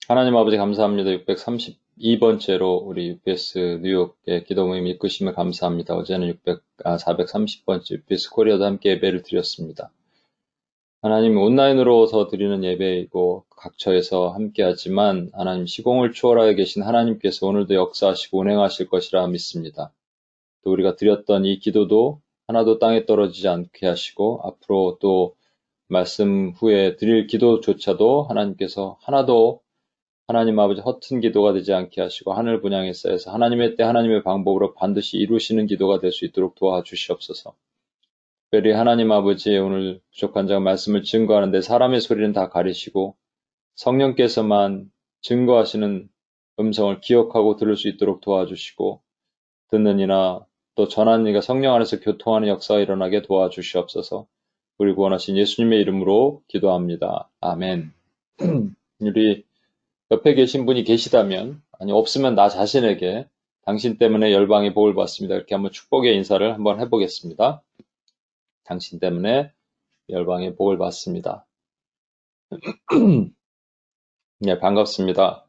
하나님 아버지 감사합니다. 632번째로 우리 UPS 뉴욕의 기도 모임 이끄심을 감사합니다. 어제는 430번째 UPS 코리아도 함께 예배를 드렸습니다. 하나님 온라인으로서 드리는 예배이고 각처에서 함께하지만 하나님 시공을 초월하여 계신 하나님께서 오늘도 역사하시고 운행하실 것이라 믿습니다. 또 우리가 드렸던 이 기도도 하나도 땅에 떨어지지 않게 하시고 앞으로 또 말씀 후에 드릴 기도조차도 하나님께서 하나도 하나님 아버지 허튼 기도가 되지 않게 하시고 하늘 분양에 쌓여서 하나님의 때 하나님의 방법으로 반드시 이루시는 기도가 될 수 있도록 도와주시옵소서. 특별히 하나님 아버지의 오늘 부족한 자가 말씀을 증거하는데 사람의 소리는 다 가리시고 성령께서만 증거하시는 음성을 기억하고 들을 수 있도록 도와주시고 듣는 이나 또 전하는 이가 성령 안에서 교통하는 역사가 일어나게 도와주시옵소서. 우리 구원하신 예수님의 이름으로 기도합니다. 아멘. 우리 옆에 계신 분이 계시다면, 아니 없으면 나 자신에게 당신 때문에 열방의 복을 받습니다. 이렇게 한번 축복의 인사를 한번 해보겠습니다. 당신 때문에 열방의 복을 받습니다. 네, 반갑습니다.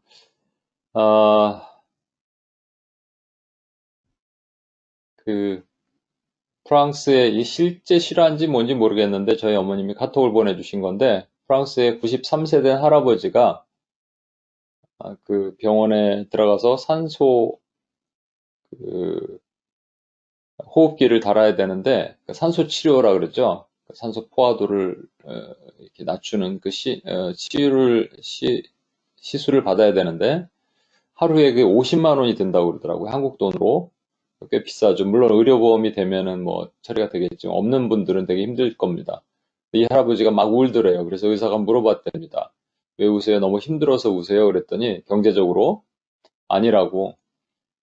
프랑스의 이 실제 실화인지 뭔지 모르겠는데 저희 어머님이 카톡을 보내주신 건데 프랑스의 93세 된 할아버지가 그 병원에 들어가서 산소 그 호흡기를 달아야 되는데 그 산소 치료라 그러죠. 그 산소 포화도를 이렇게 낮추는 그 시술을 받아야 되는데 하루에 그 50만 원이 든다고 그러더라고요. 한국 돈으로. 꽤 비싸죠. 물론 의료보험이 되면은 뭐 처리가 되겠지만 없는 분들은 되게 힘들 겁니다. 이 할아버지가 막 울더래요. 그래서 의사가 물어봤답니다. 왜 우세요? 너무 힘들어서 우세요? 그랬더니 경제적으로 아니라고.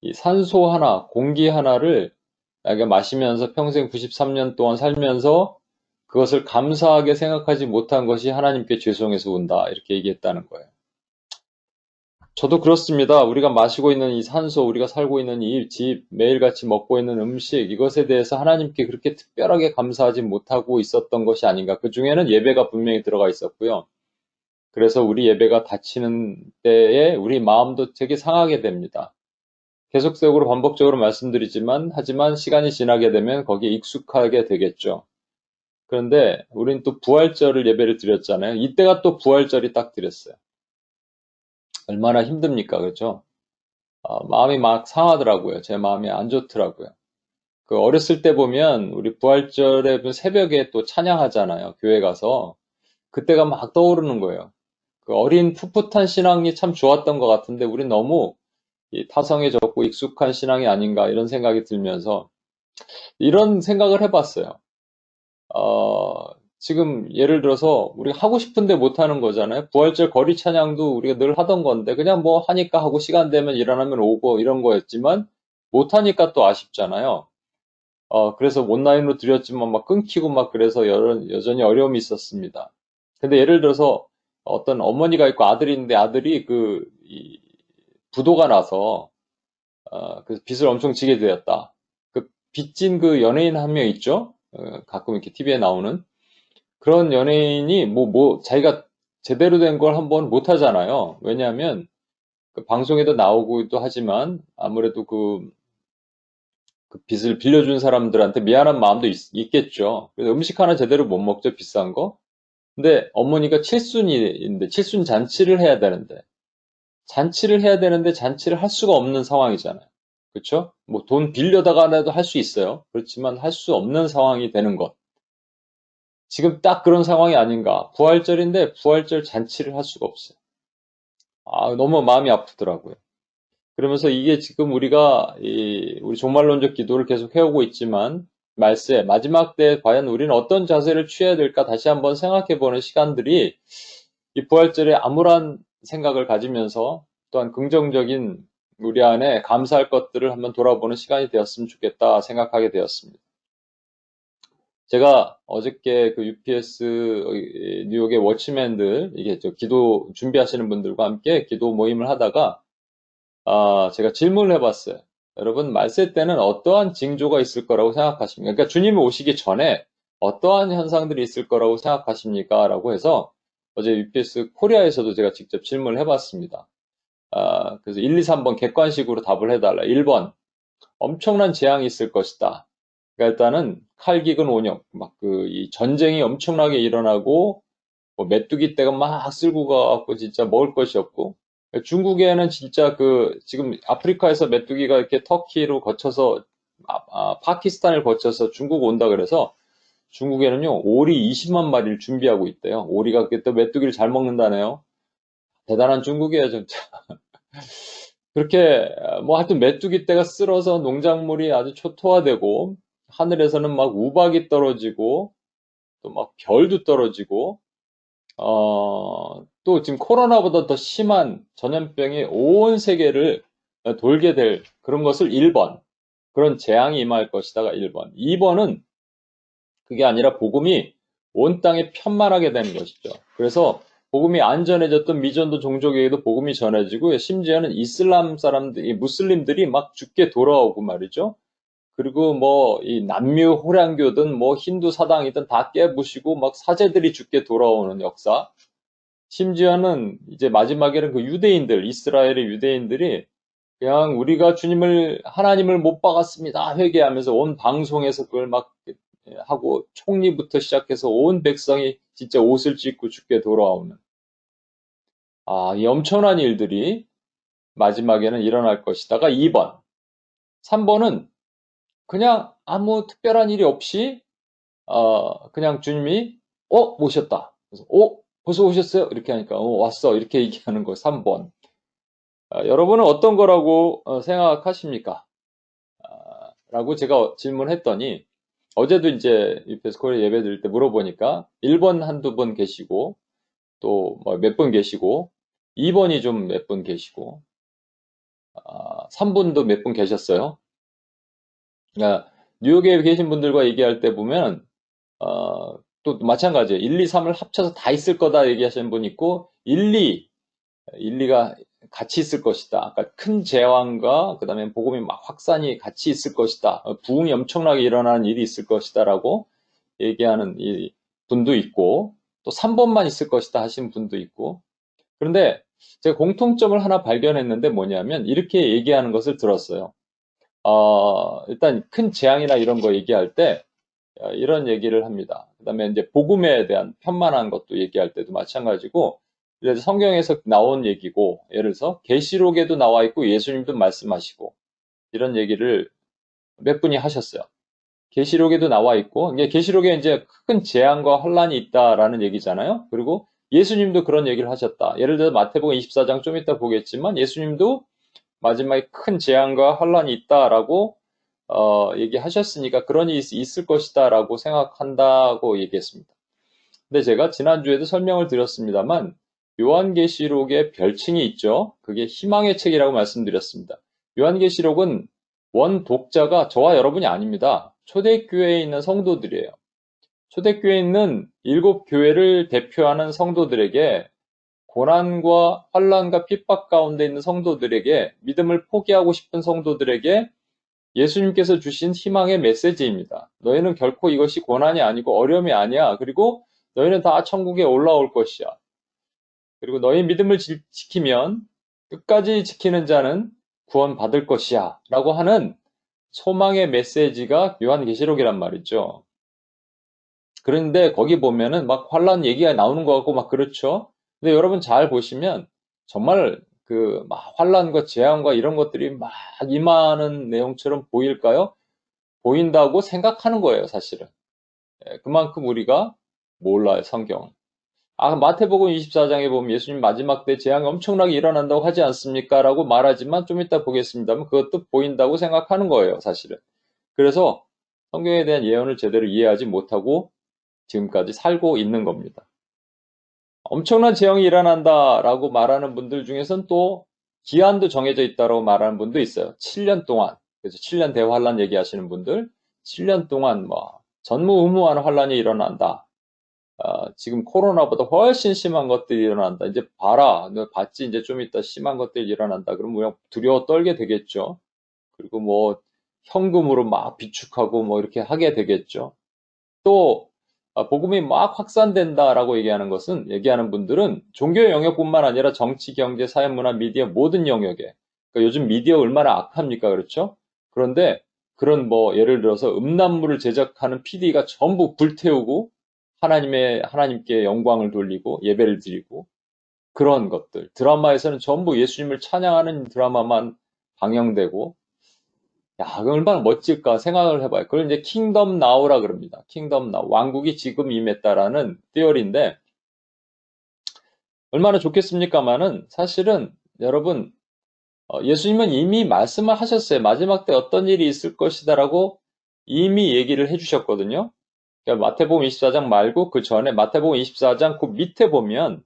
이 산소 하나, 공기 하나를 내가 마시면서 평생 93년 동안 살면서 그것을 감사하게 생각하지 못한 것이 하나님께 죄송해서 운다. 이렇게 얘기했다는 거예요. 저도 그렇습니다. 우리가 마시고 있는 이 산소, 우리가 살고 있는 이 집, 매일같이 먹고 있는 음식, 이것에 대해서 하나님께 그렇게 특별하게 감사하지 못하고 있었던 것이 아닌가. 그 중에는 예배가 분명히 들어가 있었고요. 그래서 우리 예배가 닫히는 때에 우리 마음도 되게 상하게 됩니다. 계속적으로 반복적으로 말씀드리지만, 하지만 시간이 지나게 되면 거기에 익숙하게 되겠죠. 그런데 우린 또 부활절을 예배를 드렸잖아요. 이때가 또 부활절이 딱 드렸어요. 얼마나 힘듭니까? 그렇죠? 마음이 막 상하더라고요. 제 마음이 안 좋더라고요. 그 어렸을 때 보면 우리 부활절에 새벽에 또 찬양하잖아요. 교회 가서. 그때가 막 떠오르는 거예요. 그 어린 풋풋한 신앙이 참 좋았던 것 같은데 우린 너무 타성해졌고 익숙한 신앙이 아닌가 이런 생각이 들면서 이런 생각을 해봤어요. 지금 예를 들어서 우리가 하고 싶은데 못하는 거잖아요. 부활절 거리 찬양도 우리가 늘 하던 건데 그냥 뭐 하니까 하고 시간 되면 일어나면 오고 이런 거였지만 못하니까 또 아쉽잖아요. 그래서 온라인으로 드렸지만 막 끊기고 막 그래서 여전히 어려움이 있었습니다. 근데 예를 들어서 어떤 어머니가 있고 아들이 있는데 아들이 부도가 나서 그래서 빚을 엄청 지게 되었다. 그 빚진 그 연예인 한 명 있죠? 가끔 이렇게 TV에 나오는 그런 연예인이 자기가 제대로 된 걸 한번 못 하잖아요. 왜냐하면 그 방송에도 나오기도 하지만 아무래도 그 빚을 빌려준 사람들한테 미안한 마음도 있겠죠. 그래서 음식 하나 제대로 못 먹죠, 비싼 거. 근데 어머니가 칠순인데 칠순 잔치를 해야 되는데 잔치를 할 수가 없는 상황이잖아요. 그렇죠? 뭐 돈 빌려다가라도 할 수 있어요. 그렇지만 할 수 없는 상황이 되는 것. 지금 딱 그런 상황이 아닌가. 부활절인데 부활절 잔치를 할 수가 없어요. 너무 마음이 아프더라고요. 그러면서 이게 지금 우리가 우리 종말론적 기도를 계속 해오고 있지만 말세 마지막 때 과연 우리는 어떤 자세를 취해야 될까 다시 한번 생각해보는 시간들이 이 부활절에 암울한 생각을 가지면서 또한 긍정적인 우리 안에 감사할 것들을 한번 돌아보는 시간이 되었으면 좋겠다 생각하게 되었습니다. 제가 어저께 그 UPS 뉴욕의 워치맨들 이게 기도 준비하시는 분들과 함께 기도 모임을 하다가 제가 질문을 해봤어요. 여러분 말세 때는 어떠한 징조가 있을 거라고 생각하십니까? 그러니까 주님이 오시기 전에 어떠한 현상들이 있을 거라고 생각하십니까? 라고 해서 어제 UPS 코리아에서도 제가 직접 질문을 해봤습니다. 그래서 1, 2, 3번 객관식으로 답을 해달라. 1번, 엄청난 재앙이 있을 것이다. 그러니까 일단은 칼기근 온역, 이 전쟁이 엄청나게 일어나고, 뭐 메뚜기 떼가 막 쓸고 가갖고 진짜 먹을 것이 없고, 중국에는 진짜 지금 아프리카에서 메뚜기가 이렇게 터키로 거쳐서, 파키스탄을 거쳐서 중국 온다 그래서, 중국에는요, 오리 20만 마리를 준비하고 있대요. 오리가 그때 또 메뚜기를 잘 먹는다네요. 대단한 중국이에요, 진짜. 그렇게, 뭐 하여튼 메뚜기 떼가 쓸어서 농작물이 아주 초토화되고, 하늘에서는 막 우박이 떨어지고, 또 막 별도 떨어지고, 또 지금 코로나보다 더 심한 전염병이 온 세계를 돌게 될 그런 것을 1번, 그런 재앙이 임할 것이다가 1번. 2번은 그게 아니라 복음이 온 땅에 편만하게 되는 것이죠. 그래서 복음이 안전해졌던 미전도 종족에게도 복음이 전해지고 심지어는 이슬람 사람들이 무슬림들이 막 죽게 돌아오고 말이죠. 그리고 뭐 이 남미 호량교든 뭐 힌두 사당이든 다 깨부시고 막 사제들이 죽게 돌아오는 역사. 심지어는 이제 마지막에는 그 유대인들, 이스라엘의 유대인들이 그냥 우리가 하나님을 못 박았습니다. 회개하면서 온 방송에서 그걸 막 하고 총리부터 시작해서 온 백성이 진짜 옷을 찢고 죽게 돌아오는 이 엄청난 일들이 마지막에는 일어날 것이다가 2번. 3번은 그냥 아무 특별한 일이 없이 그냥 주님이 오셨다. 그래서 벌써 오셨어요? 이렇게 하니까 왔어. 이렇게 얘기하는 거 3번. 여러분은 어떤 거라고 생각하십니까? 라고 제가 질문했더니 어제도 이제 UPS 코리아 예배 드릴 때 물어보니까 1번 한두 번 계시고 또 몇 번 계시고 2번이 좀 몇 번 계시고 3분도 몇 분 계셨어요. 그러니까 뉴욕에 계신 분들과 얘기할 때 보면 또 마찬가지예요. 1, 2, 3을 합쳐서 다 있을 거다 얘기하시는 분 있고 1, 2가 같이 있을 것이다. 아까 큰 재앙과 그 다음에 복음이 막 확산이 같이 있을 것이다. 부흥이 엄청나게 일어나는 일이 있을 것이다라고 얘기하는 이 분도 있고 또 3번만 있을 것이다 하시는 분도 있고 그런데 제가 공통점을 하나 발견했는데 뭐냐면 이렇게 얘기하는 것을 들었어요. 일단 큰 재앙이나 이런 거 얘기할 때 이런 얘기를 합니다. 그 다음에 이제 복음에 대한 편만한 것도 얘기할 때도 마찬가지고 그래서 성경에서 나온 얘기고 예를 들어서 계시록에도 나와 있고 예수님도 말씀하시고 이런 얘기를 몇 분이 하셨어요. 계시록에도 나와 있고 이게 계시록에 이제 큰 재앙과 환란이 있다라는 얘기잖아요. 그리고 예수님도 그런 얘기를 하셨다. 예를 들어 마태복음 24장 좀 이따 보겠지만 예수님도 마지막에 큰 재앙과 환란이 있다라고 얘기하셨으니까 그런 일이 있을 것이다라고 생각한다고 얘기했습니다. 근데 제가 지난주에도 설명을 드렸습니다만 요한계시록에 별칭이 있죠. 그게 희망의 책이라고 말씀드렸습니다. 요한계시록은 원 독자가 저와 여러분이 아닙니다. 초대교회에 있는 성도들이에요. 초대교회에 있는 7교회를 대표하는 성도들에게 고난과 환난과 핍박 가운데 있는 성도들에게 믿음을 포기하고 싶은 성도들에게 예수님께서 주신 희망의 메시지입니다. 너희는 결코 이것이 고난이 아니고 어려움이 아니야. 그리고 너희는 다 천국에 올라올 것이야. 그리고 너희 믿음을 지키면 끝까지 지키는 자는 구원받을 것이야. 라고 하는 소망의 메시지가 요한계시록이란 말이죠. 그런데 거기 보면은 막 환란 얘기가 나오는 것 같고 막 그렇죠. 근데 여러분 잘 보시면 정말 막 환란과 재앙과 이런 것들이 막 임하는 내용처럼 보일까요? 보인다고 생각하는 거예요, 사실은. 그만큼 우리가 몰라요, 성경은. 마태복음 24장에 보면 예수님 마지막 때 재앙이 엄청나게 일어난다고 하지 않습니까? 라고 말하지만 좀 이따 보겠습니다만 그것도 보인다고 생각하는 거예요, 사실은. 그래서 성경에 대한 예언을 제대로 이해하지 못하고 지금까지 살고 있는 겁니다. 엄청난 재앙이 일어난다라고 말하는 분들 중에서는 또 기한도 정해져 있다고 말하는 분도 있어요. 7년 동안. 그래서 7년 대환란 얘기하시는 분들, 7년 동안 전무후무한 환란이 일어난다. 지금 코로나보다 훨씬 심한 것들이 일어난다. 이제 봐라. 너 봤지? 이제 좀 이따 심한 것들이 일어난다. 그럼 그냥 두려워 떨게 되겠죠. 그리고 현금으로 막 비축하고 이렇게 하게 되겠죠. 또 복음이 막 확산된다라고 얘기하는 분들은 종교의 영역뿐만 아니라 정치, 경제, 사회, 문화, 미디어 모든 영역에. 그러니까 요즘 미디어 얼마나 악합니까? 그렇죠? 그런데 그런 예를 들어서 음란물을 제작하는 PD가 전부 불태우고 하나님께 영광을 돌리고 예배를 드리고 그런 것들. 드라마에서는 전부 예수님을 찬양하는 드라마만 방영되고 야, 그 얼마나 멋질까 생각을 해봐요. 그걸 이제 킹덤 나우라 그럽니다. 킹덤 나우. 왕국이 지금 임했다라는 띠어리인데 얼마나 좋겠습니까마는 사실은 여러분 예수님은 이미 말씀을 하셨어요. 마지막 때 어떤 일이 있을 것이다라고 이미 얘기를 해주셨거든요. 그러니까 마태복음 24장 말고 그 전에 마태복음 24장 그 밑에 보면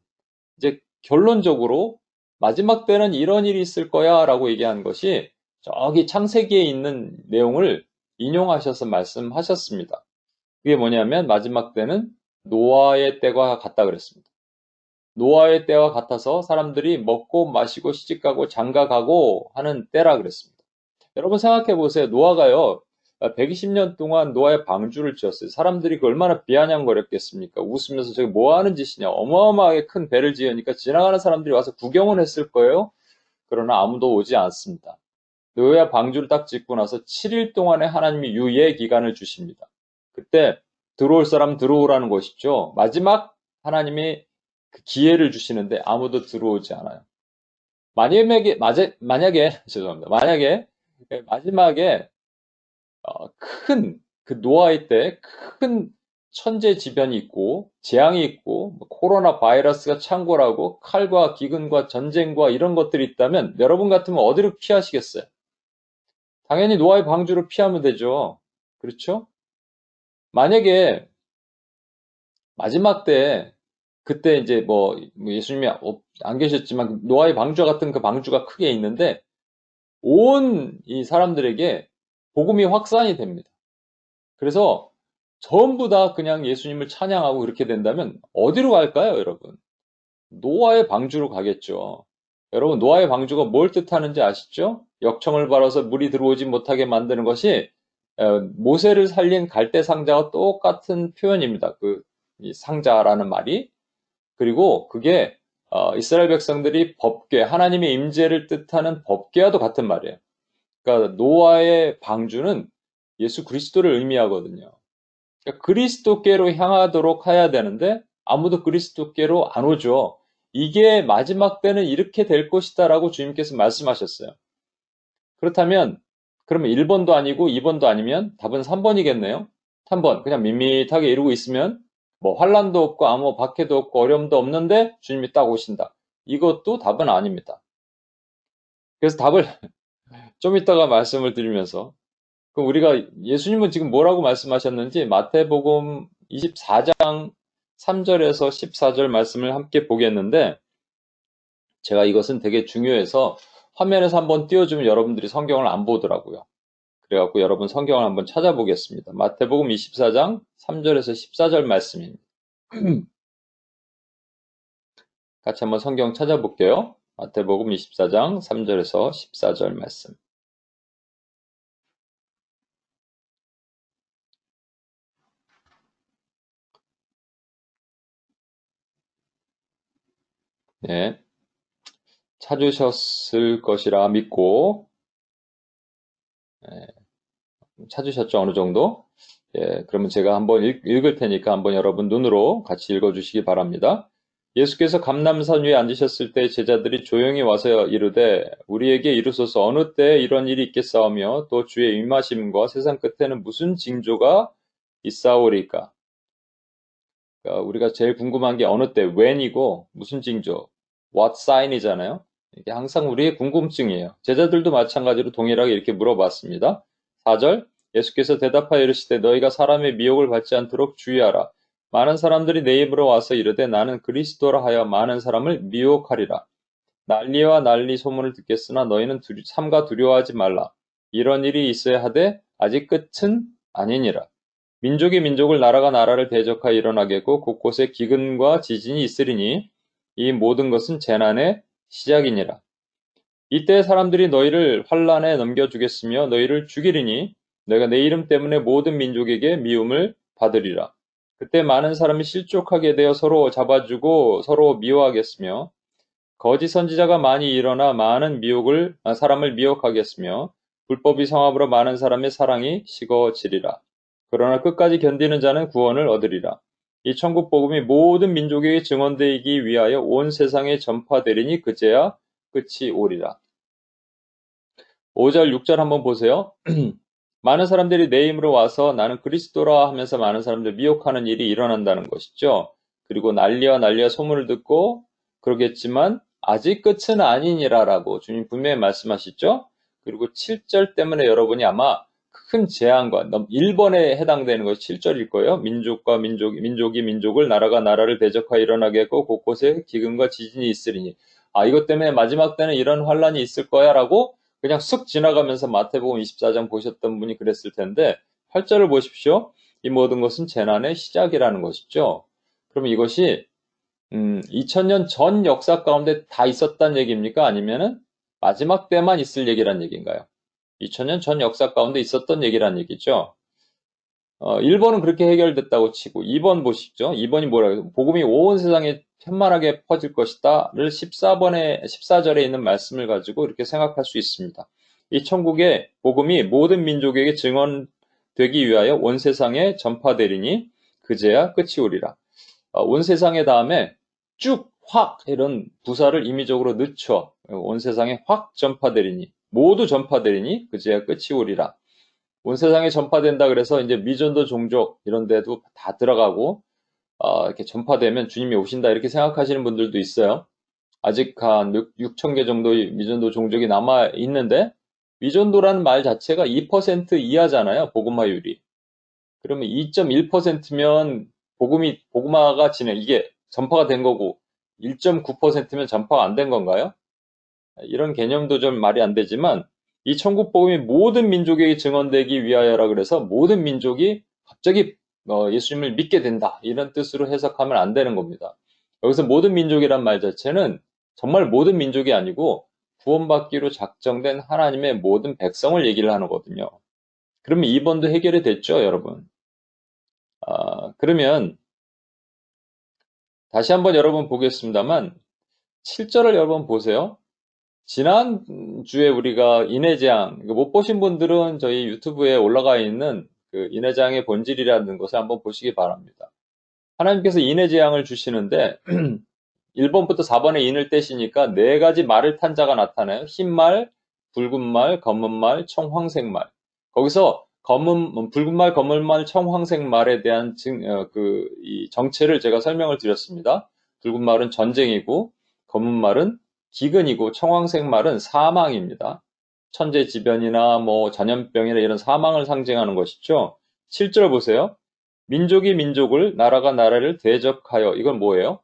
이제 결론적으로 마지막 때는 이런 일이 있을 거야라고 얘기한 것이 저기 창세기에 있는 내용을 인용하셔서 말씀하셨습니다. 그게 뭐냐면 마지막 때는 노아의 때와 같다 그랬습니다. 노아의 때와 같아서 사람들이 먹고 마시고 시집가고 장가가고 하는 때라 그랬습니다. 여러분 생각해 보세요. 노아가요. 120년 동안 노아의 방주를 지었어요. 사람들이 그 얼마나 비아냥거렸겠습니까? 웃으면서 저게 뭐 하는 짓이냐. 어마어마하게 큰 배를 지으니까 지나가는 사람들이 와서 구경은 했을 거예요. 그러나 아무도 오지 않습니다. 노아 방주를 딱 짓고 나서 7일 동안의 하나님이 유예 기간을 주십니다. 그때 들어올 사람 들어오라는 것이죠. 마지막 하나님이 그 기회를 주시는데 아무도 들어오지 않아요. 죄송합니다. 만약에 마지막에 그 노아의 때 큰 천재지변이 있고 재앙이 있고 코로나 바이러스가 창궐하고 칼과 기근과 전쟁과 이런 것들이 있다면 여러분 같으면 어디로 피하시겠어요? 당연히 노아의 방주로 피하면 되죠. 그렇죠? 만약에 마지막 때 그때 이제 예수님이 안 계셨지만 노아의 방주 같은 그 방주가 크게 있는데 온 이 사람들에게 복음이 확산이 됩니다. 그래서 전부 다 그냥 예수님을 찬양하고 그렇게 된다면 어디로 갈까요, 여러분? 노아의 방주로 가겠죠. 여러분, 노아의 방주가 뭘 뜻하는지 아시죠? 역청을 발라서 물이 들어오지 못하게 만드는 것이 모세를 살린 갈대 상자와 똑같은 표현입니다. 이 상자라는 말이. 그리고 그게 이스라엘 백성들이 법궤, 하나님의 임재를 뜻하는 법궤와도 같은 말이에요. 그러니까 노아의 방주는 예수 그리스도를 의미하거든요. 그러니까 그리스도께로 향하도록 해야 되는데 아무도 그리스도께로 안 오죠. 이게 마지막 때는 이렇게 될 것이다라고 주님께서 말씀하셨어요. 그렇다면 그러면 1번도 아니고 2번도 아니면 답은 3번이겠네요. 3번 그냥 밋밋하게 이루고 있으면 환란도 없고 아무 박해도 없고 어려움도 없는데 주님이 딱 오신다. 이것도 답은 아닙니다. 그래서 답을 좀 이따가 말씀을 드리면서 그럼 우리가 예수님은 지금 뭐라고 말씀하셨는지 마태복음 24장 3절에서 14절 말씀을 함께 보겠는데 제가 이것은 되게 중요해서 화면에서 한번 띄워주면 여러분들이 성경을 안 보더라고요. 그래갖고 여러분 성경을 한번 찾아보겠습니다. 마태복음 24장 3절에서 14절 말씀입니다. 같이 한번 성경 찾아볼게요. 마태복음 24장 3절에서 14절 말씀. 네. 찾으셨을 것이라 믿고, 찾으셨죠? 어느 정도? 예, 그러면 제가 한번 읽을 테니까 한번 여러분 눈으로 같이 읽어주시기 바랍니다. 예수께서 감람산 위에 앉으셨을 때 제자들이 조용히 와서 이르되 우리에게 이르소서 어느 때 이런 일이 있겠사오며 또 주의 임하심과 세상 끝에는 무슨 징조가 있사오리까? 그러니까 우리가 제일 궁금한 게 어느 때, when이고 무슨 징조, what sign이잖아요. 이게 항상 우리의 궁금증이에요. 제자들도 마찬가지로 동일하게 이렇게 물어봤습니다. 4절 예수께서 대답하여 이르시되 너희가 사람의 미혹을 받지 않도록 주의하라. 많은 사람들이 내 입으로 와서 이르되 나는 그리스도라 하여 많은 사람을 미혹하리라. 난리와 난리 소문을 듣겠으나 너희는 삼가 두려워하지 말라. 이런 일이 있어야 하되 아직 끝은 아니니라. 민족이 민족을 나라가 나라를 대적하여 일어나겠고 곳곳에 기근과 지진이 있으리니 이 모든 것은 재난의 시작이니라. 이때 사람들이 너희를 환란에 넘겨주겠으며 너희를 죽이리니 너희가 내 이름 때문에 모든 민족에게 미움을 받으리라. 그때 많은 사람이 실족하게 되어 서로 잡아주고 서로 미워하겠으며 거짓 선지자가 많이 일어나 많은 사람을 미혹하겠으며 불법이 성함으로 많은 사람의 사랑이 식어지리라. 그러나 끝까지 견디는 자는 구원을 얻으리라. 이 천국 복음이 모든 민족에게 증언되기 위하여 온 세상에 전파되리니 그제야 끝이 오리라. 5절, 6절 한번 보세요. 많은 사람들이 내 이름으로 와서 나는 그리스도라 하면서 많은 사람들 미혹하는 일이 일어난다는 것이죠. 그리고 난리와 소문을 듣고 그러겠지만 아직 끝은 아니니라라고 주님 분명히 말씀하시죠. 그리고 7절 때문에 여러분이 아마 큰 재앙과 1번에 해당되는 것이 7절일 거예요. 민족과 민족이 민족을 나라가 나라를 대적하여 일어나겠고 곳곳에 기근과 지진이 있으리니 이것 때문에 마지막 때는 이런 환란이 있을 거야 라고 그냥 쓱 지나가면서 마태복음 24장 보셨던 분이 그랬을 텐데 8절을 보십시오. 이 모든 것은 재난의 시작이라는 것이죠. 그럼 이것이 2000년 전 역사 가운데 다 있었단 얘기입니까? 아니면은 마지막 때만 있을 얘기란 얘기인가요? 2000년 전 역사 가운데 있었던 얘기란 얘기죠. 1번은 그렇게 해결됐다고 치고 2번 보시죠. 2번이 뭐라고 복음이 온 세상에 편만하게 퍼질 것이다를 14절에 있는 말씀을 가지고 이렇게 생각할 수 있습니다. 이 천국의 복음이 모든 민족에게 증언되기 위하여 온 세상에 전파되리니 그제야 끝이 오리라. 온 세상의 다음에 쭉 확 이런 부사를 임의적으로 넣죠. 온 세상에 확 전파되리니 모두 전파되리니 그제야 끝이 오리라. 온 세상에 전파된다 그래서 이제 미전도 종족 이런 데도 다 들어가고 이렇게 전파되면 주님이 오신다 이렇게 생각하시는 분들도 있어요. 아직 한 6천 개 정도의 미전도 종족이 남아 있는데 미전도라는 말 자체가 2% 이하잖아요. 복음화율이. 그러면 2.1%면 복음화가 이게 전파가 된 거고 1.9%면 전파가 안 된 건가요? 이런 개념도 좀 말이 안 되지만 이 천국 복음이 모든 민족에게 증언되기 위하여라 그래서 모든 민족이 갑자기 예수님을 믿게 된다 이런 뜻으로 해석하면 안 되는 겁니다. 여기서 모든 민족이란 말 자체는 정말 모든 민족이 아니고 구원받기로 작정된 하나님의 모든 백성을 얘기를 하는 거거든요. 그러면 2번도 해결이 됐죠, 여러분. 그러면 다시 한번 여러분 보겠습니다만 7절을 여러분 보세요. 지난주에 우리가 인해재앙, 못 보신 분들은 저희 유튜브에 올라가 있는 그 인해재앙의 본질이라는 것을 한번 보시기 바랍니다. 하나님께서 인해재앙을 주시는데 1번부터 4번에 인을 떼시니까 4가지 말을 탄 자가 나타나요. 흰 말, 붉은 말, 검은 말, 청황색 말. 거기서 붉은 말, 검은 말, 청황색 말에 대한 이 정체를 제가 설명을 드렸습니다. 붉은 말은 전쟁이고 검은 말은 기근이고 청황색 말은 사망입니다. 천재지변이나 전염병이나 이런 사망을 상징하는 것이죠. 7절 보세요. 민족이 민족을, 나라가 나라를 대적하여. 이건 뭐예요?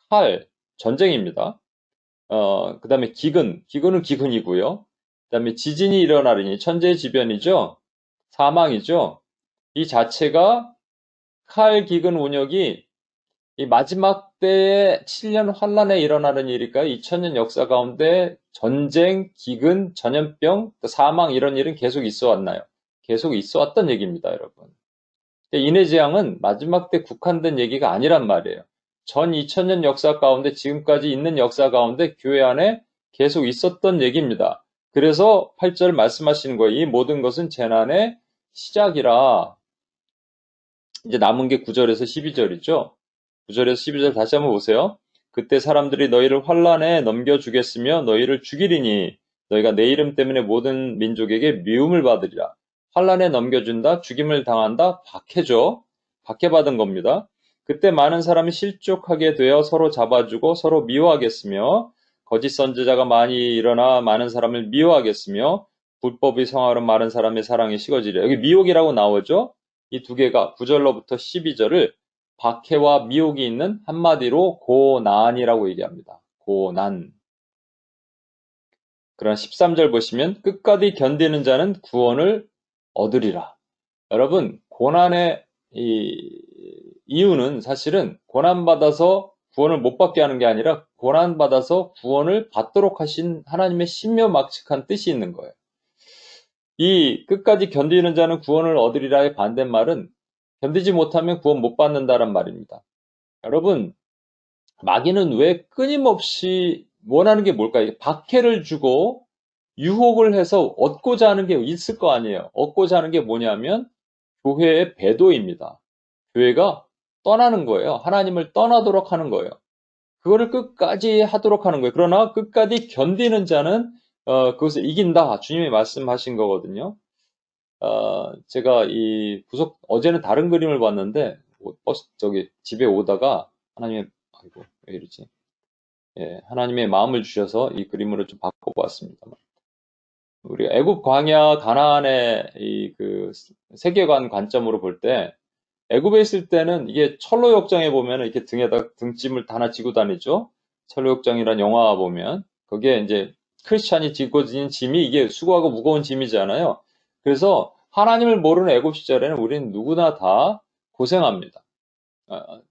칼, 전쟁입니다. 그 다음에 기근은 기근이고요. 그 다음에 지진이 일어나리니 천재지변이죠. 사망이죠. 이 자체가 칼, 기근, 운역이 이 마지막 때에 7년 환란에 일어나는 일일까요? 2000년 역사 가운데 전쟁, 기근, 전염병, 사망 이런 일은 계속 있어 왔나요? 계속 있어 왔던 얘기입니다, 여러분. 인해재앙은 마지막 때 국한된 얘기가 아니란 말이에요. 전 2000년 역사 가운데 지금까지 있는 역사 가운데 교회 안에 계속 있었던 얘기입니다. 그래서 8절 말씀하시는 거예요. 이 모든 것은 재난의 시작이라. 이제 남은 게 9절에서 12절이죠. 9절에서 12절 다시 한번 보세요. 그때 사람들이 너희를 환란에 넘겨주겠으며 너희를 죽이리니 너희가 내 이름 때문에 모든 민족에게 미움을 받으리라. 환란에 넘겨준다, 죽임을 당한다, 박해죠. 박해받은 겁니다. 그때 많은 사람이 실족하게 되어 서로 잡아주고 서로 미워하겠으며 거짓 선지자가 많이 일어나 많은 사람을 미워하겠으며 불법이 성하로 많은 사람의 사랑이 식어지리라. 여기 미혹이라고 나오죠. 이 두 개가 9절로부터 12절을 박해와 미혹이 있는 한마디로 고난이라고 얘기합니다. 고난. 그러나 13절 보시면 끝까지 견디는 자는 구원을 얻으리라. 여러분, 고난의 이유는 사실은 고난받아서 구원을 못 받게 하는 게 아니라 고난받아서 구원을 받도록 하신 하나님의 신묘막측한 뜻이 있는 거예요. 이 끝까지 견디는 자는 구원을 얻으리라의 반대말은 견디지 못하면 구원 못 받는다란 말입니다. 여러분, 마귀는 왜 끊임없이 원하는 게 뭘까요? 박해를 주고 유혹을 해서 얻고자 하는 게 있을 거 아니에요. 얻고자 하는 게 뭐냐면 교회의 배도입니다. 교회가 떠나는 거예요. 하나님을 떠나도록 하는 거예요. 그거를 끝까지 하도록 하는 거예요. 그러나 끝까지 견디는 자는 그것을 이긴다. 주님이 말씀하신 거거든요. 제가 어제는 다른 그림을 봤는데 집에 오다가 아이고 왜 이러지? 예, 하나님의 마음을 주셔서 이 그림으로 좀 바꿔보았습니다. 우리 애굽 광야 가나안의 그 세계관 관점으로 볼 때 애굽에 있을 때는 이게 철로 역정에 보면 이렇게 등에다 등짐을 하나 지고 다니죠. 철로 역정이란 영화 보면 거기에 이제 크리스찬이 지고 지닌 짐이 이게 수고하고 무거운 짐이잖아요. 그래서 하나님을 모르는 애굽 시절에는 우리는 누구나 다 고생합니다.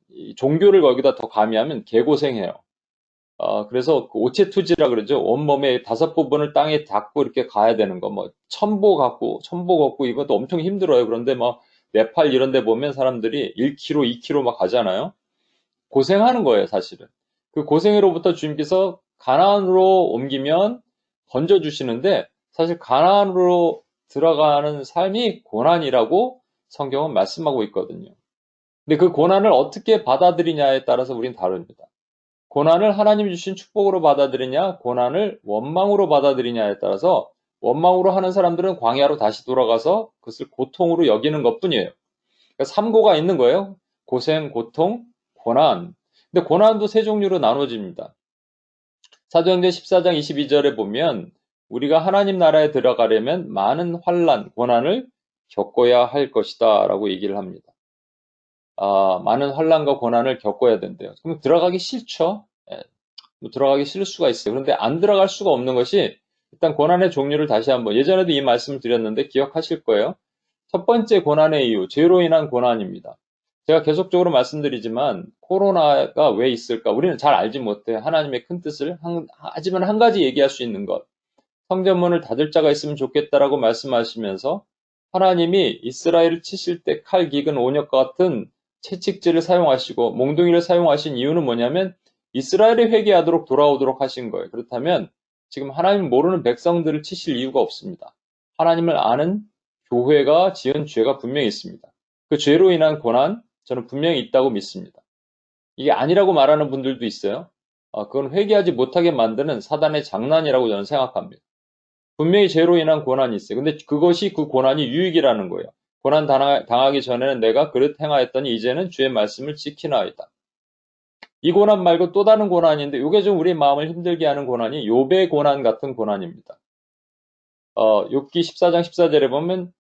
이 종교를 거기다 더 가미하면 개고생해요. 그래서 그 오체투지라 그러죠. 온몸의 5부분을 땅에 닿고 이렇게 가야 되는 거, 천보 걷고 이것도 엄청 힘들어요. 그런데 네팔 이런 데 보면 사람들이 1km, 2km 막 가잖아요. 고생하는 거예요, 사실은. 그 고생으로부터 주님께서 가나안으로 옮기면 건져주시는데, 사실 가나안으로 들어가는 삶이 고난이라고 성경은 말씀하고 있거든요. 근데 그 고난을 어떻게 받아들이냐에 따라서 우린 다릅니다. 고난을 하나님이 주신 축복으로 받아들이냐, 고난을 원망으로 받아들이냐에 따라서 원망으로 하는 사람들은 광야로 다시 돌아가서 그것을 고통으로 여기는 것뿐이에요. 그러니까 3고가 있는 거예요. 고생, 고통, 고난. 근데 고난도 세 종류로 나눠집니다. 사도행전 14장 22절에 보면 우리가 하나님 나라에 들어가려면 많은 환난, 고난을 겪어야 할 것이다 라고 얘기를 합니다. 많은 환난과 고난을 겪어야 된대요. 그럼 들어가기 싫죠? 예, 들어가기 싫을 수가 있어요. 그런데 안 들어갈 수가 없는 것이 일단 고난의 종류를 다시 한번 예전에도 이 말씀을 드렸는데 기억하실 거예요. 첫 번째 고난의 이유, 죄로 인한 고난입니다. 제가 계속적으로 말씀드리지만 코로나가 왜 있을까? 우리는 잘 알지 못해요. 하나님의 큰 뜻을. 하지만 한 가지 얘기할 수 있는 것. 성전문을 닫을 자가 있으면 좋겠다라고 말씀하시면서 하나님이 이스라엘을 치실 때 칼, 기근, 온역과 같은 채찍질을 사용하시고 몽둥이를 사용하신 이유는 뭐냐면 이스라엘이 회개하도록 돌아오도록 하신 거예요. 그렇다면 지금 하나님 모르는 백성들을 치실 이유가 없습니다. 하나님을 아는 교회가 지은 죄가 분명히 있습니다. 그 죄로 인한 고난 저는 분명히 있다고 믿습니다. 이게 아니라고 말하는 분들도 있어요. 그건 회개하지 못하게 만드는 사단의 장난이라고 저는 생각합니다. 분명히 죄로 인한 고난이 있어요. 근데 그것이 그 고난이 유익이라는 거예요. 고난 당하기 전에는 내가 그릇 행하였더니 이제는 주의 말씀을 지키나이다. 이 고난 말고 또 다른 고난인데 이게 좀 우리 마음을 힘들게 하는 고난이 욥의 고난 같은 고난입니다. 욥기 14장 14절에 보면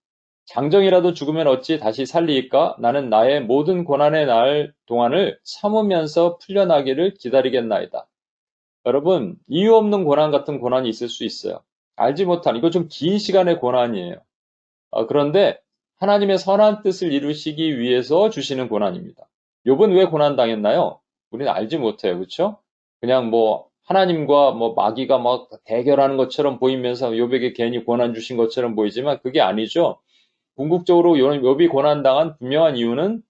장정이라도 죽으면 어찌 다시 살리일까? 나는 나의 모든 고난의 날 동안을 참으면서 풀려나기를 기다리겠나이다. 여러분, 이유 없는 고난 같은 고난이 있을 수 있어요. 알지 못한, 이거 좀 긴 시간의 고난이에요. 그런데 하나님의 선한 뜻을 이루시기 위해서 주시는 고난입니다. 욥은 왜 고난 당했나요? 우리는 알지 못해요. 그렇죠? 그냥 하나님과 마귀가 막 대결하는 것처럼 보이면서 욥에게 괜히 고난 주신 것처럼 보이지만 그게 아니죠. 궁극적으로 욥이 고난당한 분명한 이유는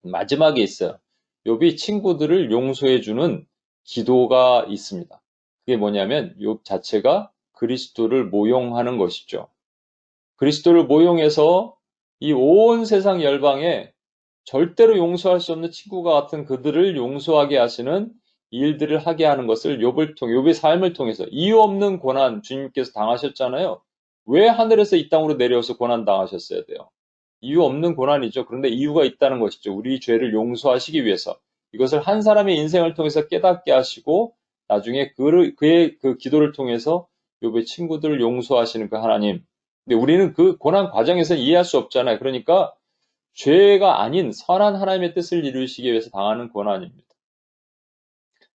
마지막에 있어요. 욥이 친구들을 용서해주는 기도가 있습니다. 그게 뭐냐면 욥 자체가 그리스도를 모용하는 것이죠. 그리스도를 모용해서 이 온 세상 열방에 절대로 용서할 수 없는 친구가 같은 그들을 용서하게 하시는 일들을 하게 하는 것을 욥의 삶을 통해서 이유 없는 고난 주님께서 당하셨잖아요. 왜 하늘에서 이 땅으로 내려와서 고난 당하셨어야 돼요? 이유 없는 고난이죠. 그런데 이유가 있다는 것이죠. 우리 죄를 용서하시기 위해서. 이것을 한 사람의 인생을 통해서 깨닫게 하시고 나중에 그의 그 기도를 통해서 욥의 친구들을 용서하시는 그 하나님. 근데 우리는 그 고난 과정에서 이해할 수 없잖아요. 그러니까 죄가 아닌 선한 하나님의 뜻을 이루시기 위해서 당하는 고난입니다.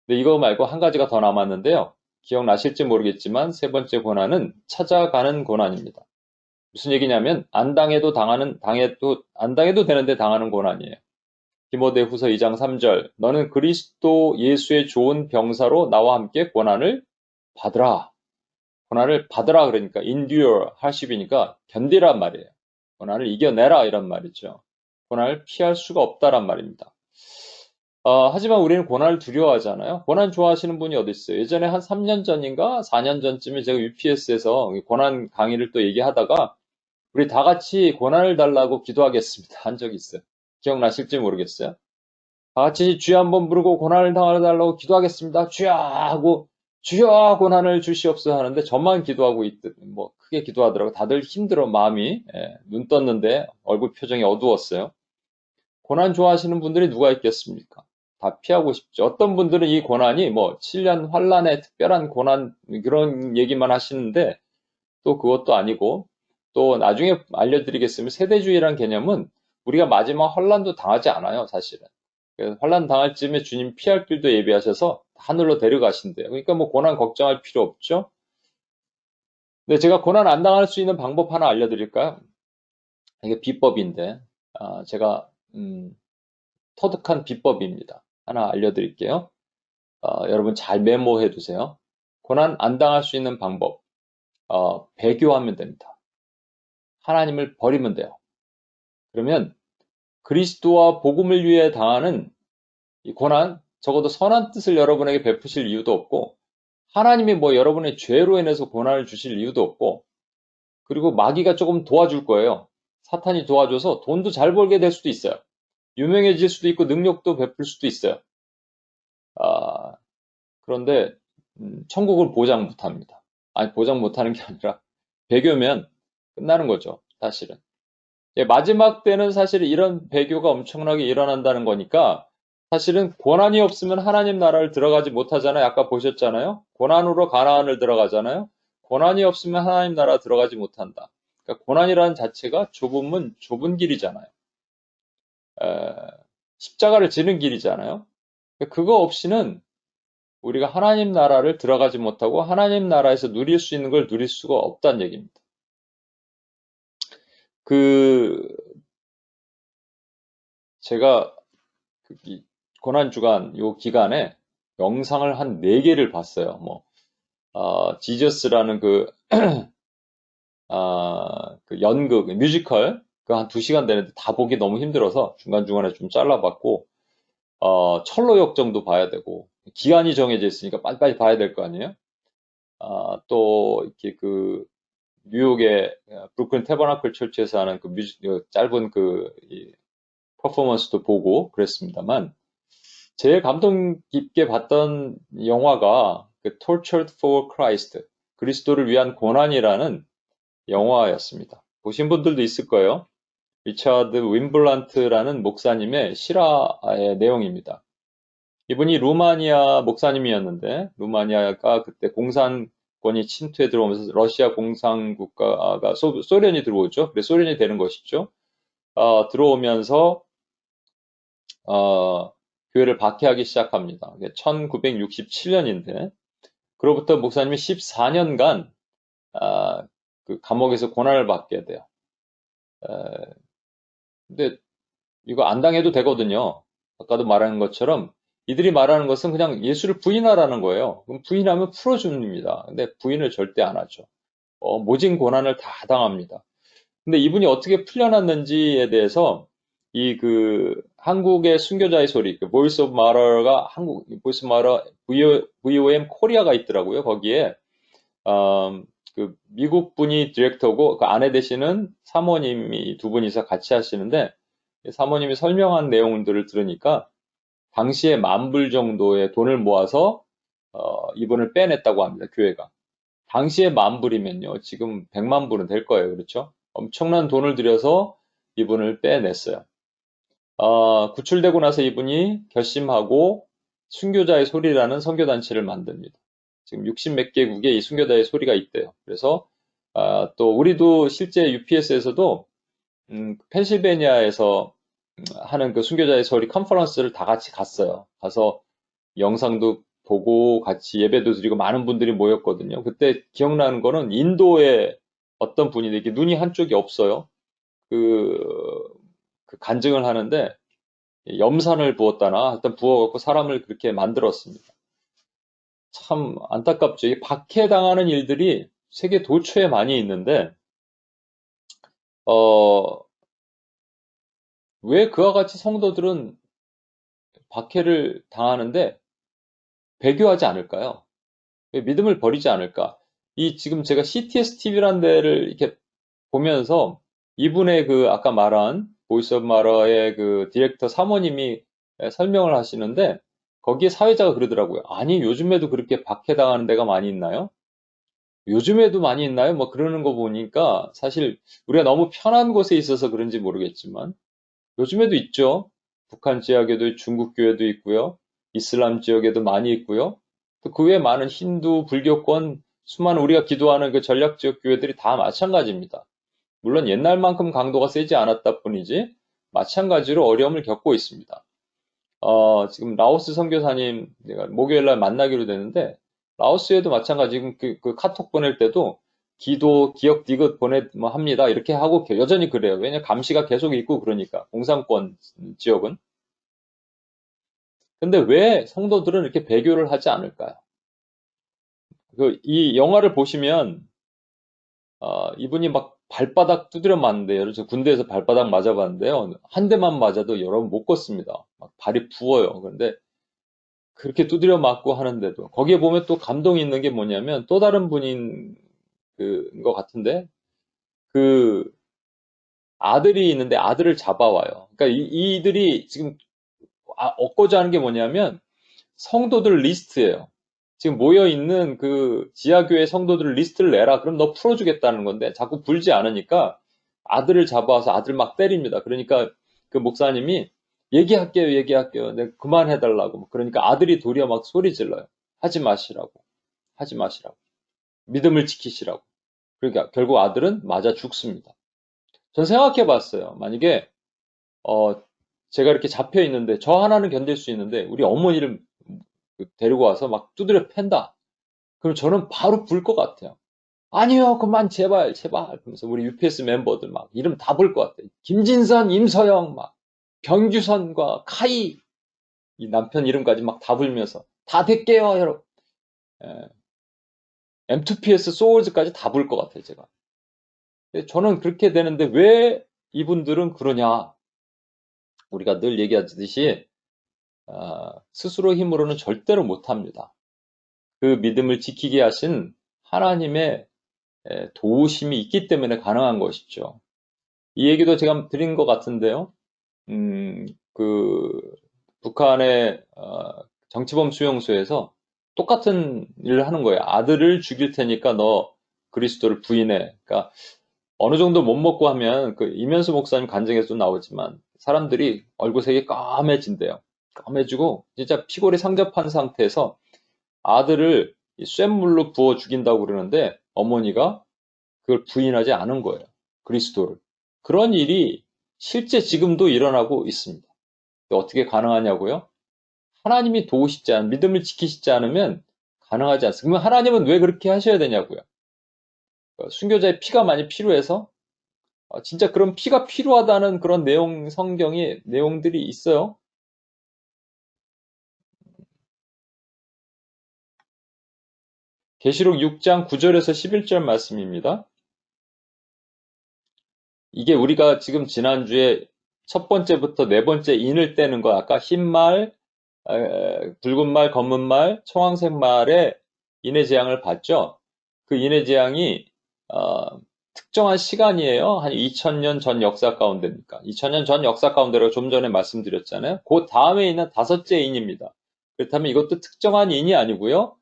근데 이거 말고 한 가지가 더 남았는데요. 기억나실지 모르겠지만 세 번째 고난은 찾아가는 고난입니다. 무슨 얘기냐면 안 당해도 되는데 당하는 고난이에요. 디모데후서 2장 3절 너는 그리스도 예수의 좋은 병사로 나와 함께 고난을 받으라. 고난을 받으라 그러니까 endure 하십이니까 견디란 말이에요. 고난을 이겨내라 이런 말이죠. 고난을 피할 수가 없다란 말입니다. 하지만 우리는 고난을 두려워하잖아요. 고난 좋아하시는 분이 어디 있어요? 예전에 한 3년 전인가 4년 전쯤에 제가 UPS에서 고난 강의를 또 얘기하다가 우리 다 같이 고난을 달라고 기도하겠습니다 한 적이 있어요. 기억나실지 모르겠어요. 다 같이 주여 한번 부르고 고난을 당하달라고 기도하겠습니다. 주여 하고 주여 고난을 주시옵소서 하는데 저만 기도하고 뭐 크게 기도하더라고. 다들 힘들어 마음이. 눈 떴는데 얼굴 표정이 어두웠어요. 고난 좋아하시는 분들이 누가 있겠습니까? 다 피하고 싶죠. 어떤 분들은 이 고난이 뭐 7년 환란의 특별한 고난 그런 얘기만 하시는데 또 그것도 아니고 또 나중에 알려드리겠습니다. 세대주의란 개념은 우리가 마지막 환란도 당하지 않아요, 사실은. 환란 당할 쯤에 주님 피할 길도 예비하셔서 하늘로 데려가신대요. 그러니까 뭐 고난 걱정할 필요 없죠. 근데 제가 고난 안 당할 수 있는 방법 하나 알려드릴까요? 이게 비법인데 제가 터득한 비법입니다. 하나 알려드릴게요. 여러분 잘 메모해 두세요. 고난 안 당할 수 있는 방법. 배교하면 됩니다. 하나님을 버리면 돼요. 그러면 그리스도와 복음을 위해 당하는 이 고난, 적어도 선한 뜻을 여러분에게 베푸실 이유도 없고, 하나님이 뭐 여러분의 죄로 인해서 고난을 주실 이유도 없고, 그리고 마귀가 조금 도와줄 거예요. 사탄이 도와줘서 돈도 잘 벌게 될 수도 있어요. 유명해질 수도 있고, 능력도 베풀 수도 있어요. 그런데, 천국을 보장 못 합니다. 아니, 보장 못 하는 게 아니라, 배교면 끝나는 거죠, 사실은. 마지막 때는 사실 이런 배교가 엄청나게 일어난다는 거니까 사실은 고난이 없으면 하나님 나라를 들어가지 못하잖아요. 아까 보셨잖아요. 고난으로 가나안을 들어가잖아요. 고난이 없으면 하나님 나라 들어가지 못한다. 그러니까 고난이라는 자체가 좁은 길이잖아요. 십자가를 지는 길이잖아요. 그거 없이는 우리가 하나님 나라를 들어가지 못하고 하나님 나라에서 누릴 수 있는 걸 누릴 수가 없다는 얘기입니다. 제가 고난주간 요 기간에 영상을 한 4개를 봤어요. 지저스라는 그 연극, 뮤지컬, 그 한 2시간 되는데 다 보기 너무 힘들어서 중간중간에 좀 잘라봤고, 철로역정도 봐야 되고, 기간이 정해져 있으니까 빨리빨리 봐야 될 거 아니에요? 또, 이렇게 뉴욕의 브루클린 태버나클 철치에서 하는 짧은 퍼포먼스도 보고 그랬습니다만, 제일 감동 깊게 봤던 영화가 Tortured for Christ, 그리스도를 위한 고난이라는 영화였습니다. 보신 분들도 있을 거예요. 리차드 윈블란트라는 목사님의 실화의 내용입니다. 이분이 루마니아 목사님이었는데 루마니아가 그때 공산권이 침투해 들어오면서 러시아 공산국가가 소련이 들어오죠. 그래서 소련이 되는 것이죠. 들어오면서 교회를 박해하기 시작합니다. 1967년인데 그로부터 목사님이 14년간 그 감옥에서 고난을 받게 돼요. 근데 이거 안 당해도 되거든요. 아까도 말한 것처럼 이들이 말하는 것은 그냥 예수를 부인하라는 거예요. 그럼 부인하면 풀어줍니다. 근데 부인을 절대 안 하죠. 모진 고난을 다 당합니다. 근데 이분이 어떻게 풀려났는지에 대해서 한국의 순교자의 소리, 보이스 오브 마러가 보이스 마러 VOM 코리아가 있더라고요. 거기에 미국 분이 디렉터고 그 아내 되시는 사모님이 두 분이서 같이 하시는데 사모님이 설명한 내용들을 들으니까 당시에 10,000불 정도의 돈을 모아서 이분을 빼냈다고 합니다. 교회가. 당시에 10,000불이면요. 지금 100만 불은 될 거예요. 그렇죠? 엄청난 돈을 들여서 이분을 빼냈어요. 구출되고 나서 이분이 결심하고 순교자의 소리라는 선교단체를 만듭니다. 지금 60몇 개국에 이 순교자의 소리가 있대요. 그래서 또 우리도 실제 UPS에서도 펜실베니아에서 하는 그 순교자의 소리 컨퍼런스를 다 같이 갔어요. 가서 영상도 보고 같이 예배도 드리고 많은 분들이 모였거든요. 그때 기억나는 거는 인도의 어떤 분이 이렇게 눈이 한쪽이 없어요. 그 간증을 하는데 염산을 부었다나 하여튼 부어갖고 사람을 그렇게 만들었습니다. 참 안타깝죠. 이 박해당하는 일들이 세계 도처에 많이 있는데 왜 그와 같이 성도들은 박해를 당하는데 배교하지 않을까요? 왜 믿음을 버리지 않을까? 이 지금 제가 CTS TV라는 데를 이렇게 보면서 이분의 그 아까 말한 보이스 오브 마러의 그 디렉터 사모님이 설명을 하시는데 거기에 사회자가 그러더라고요. 아니, 요즘에도 그렇게 박해당하는 데가 많이 있나요? 요즘에도 많이 있나요? 뭐 그러는 거 보니까 사실 우리가 너무 편한 곳에 있어서 그런지 모르겠지만 요즘에도 있죠. 북한 지역에도 중국 교회도 있고요. 이슬람 지역에도 많이 있고요. 또 그 외에 많은 힌두, 불교권, 수많은 우리가 기도하는 그 전략 지역 교회들이 다 마찬가지입니다. 물론 옛날만큼 강도가 세지 않았다 뿐이지 마찬가지로 어려움을 겪고 있습니다. 지금 라오스 선교사님 내가 목요일 날 만나기로 되는데 라오스에도 마찬가지 지금 그 카톡 보낼 때도 기도, 기억 디귿 뭐 합니다. 이렇게 하고 여전히 그래요. 왜냐 감시가 계속 있고 그러니까 공산권 지역은. 근데 왜 성도들은 이렇게 배교를 하지 않을까요? 이 영화를 보시면 이분이 막 발바닥 두드려 맞는데요. 저 군대에서 발바닥 맞아봤는데요. 한 대만 맞아도 여러분 못 걷습니다. 막 발이 부어요. 그런데 그렇게 두드려 맞고 하는데도 거기에 보면 또 감동이 있는 게 뭐냐면 또 다른 분인 것 같은데 그 아들이 있는데 아들을 잡아와요. 그러니까 이들이 지금 얻고자 하는 게 뭐냐면 성도들 리스트예요. 지금 모여 있는 그 지하교회 성도들 리스트를 내라. 그럼 너 풀어주겠다는 건데 자꾸 불지 않으니까 아들을 잡아와서 아들 막 때립니다. 그러니까 그 목사님이 얘기할게요, 얘기할게요. 내가 그만해달라고. 그러니까 아들이 도리어 막 소리 질러요. 하지 마시라고. 하지 마시라고. 믿음을 지키시라고. 그러니까 결국 아들은 맞아 죽습니다. 전 생각해 봤어요. 만약에, 어, 제가 이렇게 잡혀 있는데, 저 하나는 견딜 수 있는데, 우리 어머니를 데리고 와서 막 두드려 팬다. 그럼 저는 바로 불 것 같아요. 아니요, 그만, 제발, 제발. 그러면서 우리 UPS 멤버들 막 이름 다 부를 것 같아요. 김진선, 임서영, 막, 병규선과 카이, 이 남편 이름까지 막 다 불면서, 다 될게요, 여러분. 예, M2PS 소울즈까지 다 부를 것 같아요, 제가. 저는 그렇게 되는데 왜 이분들은 그러냐? 우리가 늘 얘기하듯이 스스로 힘으로는 절대로 못합니다. 그 믿음을 지키게 하신 하나님의 도우심이 있기 때문에 가능한 것이죠. 이 얘기도 제가 드린 것 같은데요. 그 북한의 정치범 수용소에서 똑같은 일을 하는 거예요. 아들을 죽일 테니까 너 그리스도를 부인해. 그러니까 어느 정도 못 먹고 하면 그 이면수 목사님 간증에서도 나오지만 사람들이 얼굴색이 까매진대요. 까매지고 진짜 피골이 상접한 상태에서 아들을 쇳물로 부어 죽인다고 그러는데 어머니가 그걸 부인하지 않은 거예요. 그리스도를. 그런 일이 실제 지금도 일어나고 있습니다. 어떻게 가능하냐고요? 하나님이 도우시지 않으면, 믿음을 지키시지 않으면 가능하지 않습니다. 그러면 하나님은 왜 그렇게 하셔야 되냐고요? 순교자의 피가 많이 필요해서 진짜 그런 피가 필요하다는 그런 성경의 내용들이 있어요. 계시록 6장 9절에서 11절 말씀입니다. 이게 우리가 지금 지난주에 첫 번째부터 네 번째 인을 떼는 거, 아까 흰 말, 붉은 말, 검은 말, 청황색 말의 인의 재앙을 봤죠? 그 인의 재앙이 특정한 시간이에요. 한 2000년 전 역사 가운데니까. 2000년 전 역사 가운데로 좀 전에 말씀드렸잖아요. 그 다음에 있는 다섯째 인입니다. 그렇다면 이것도 특정한 인이 아니고요.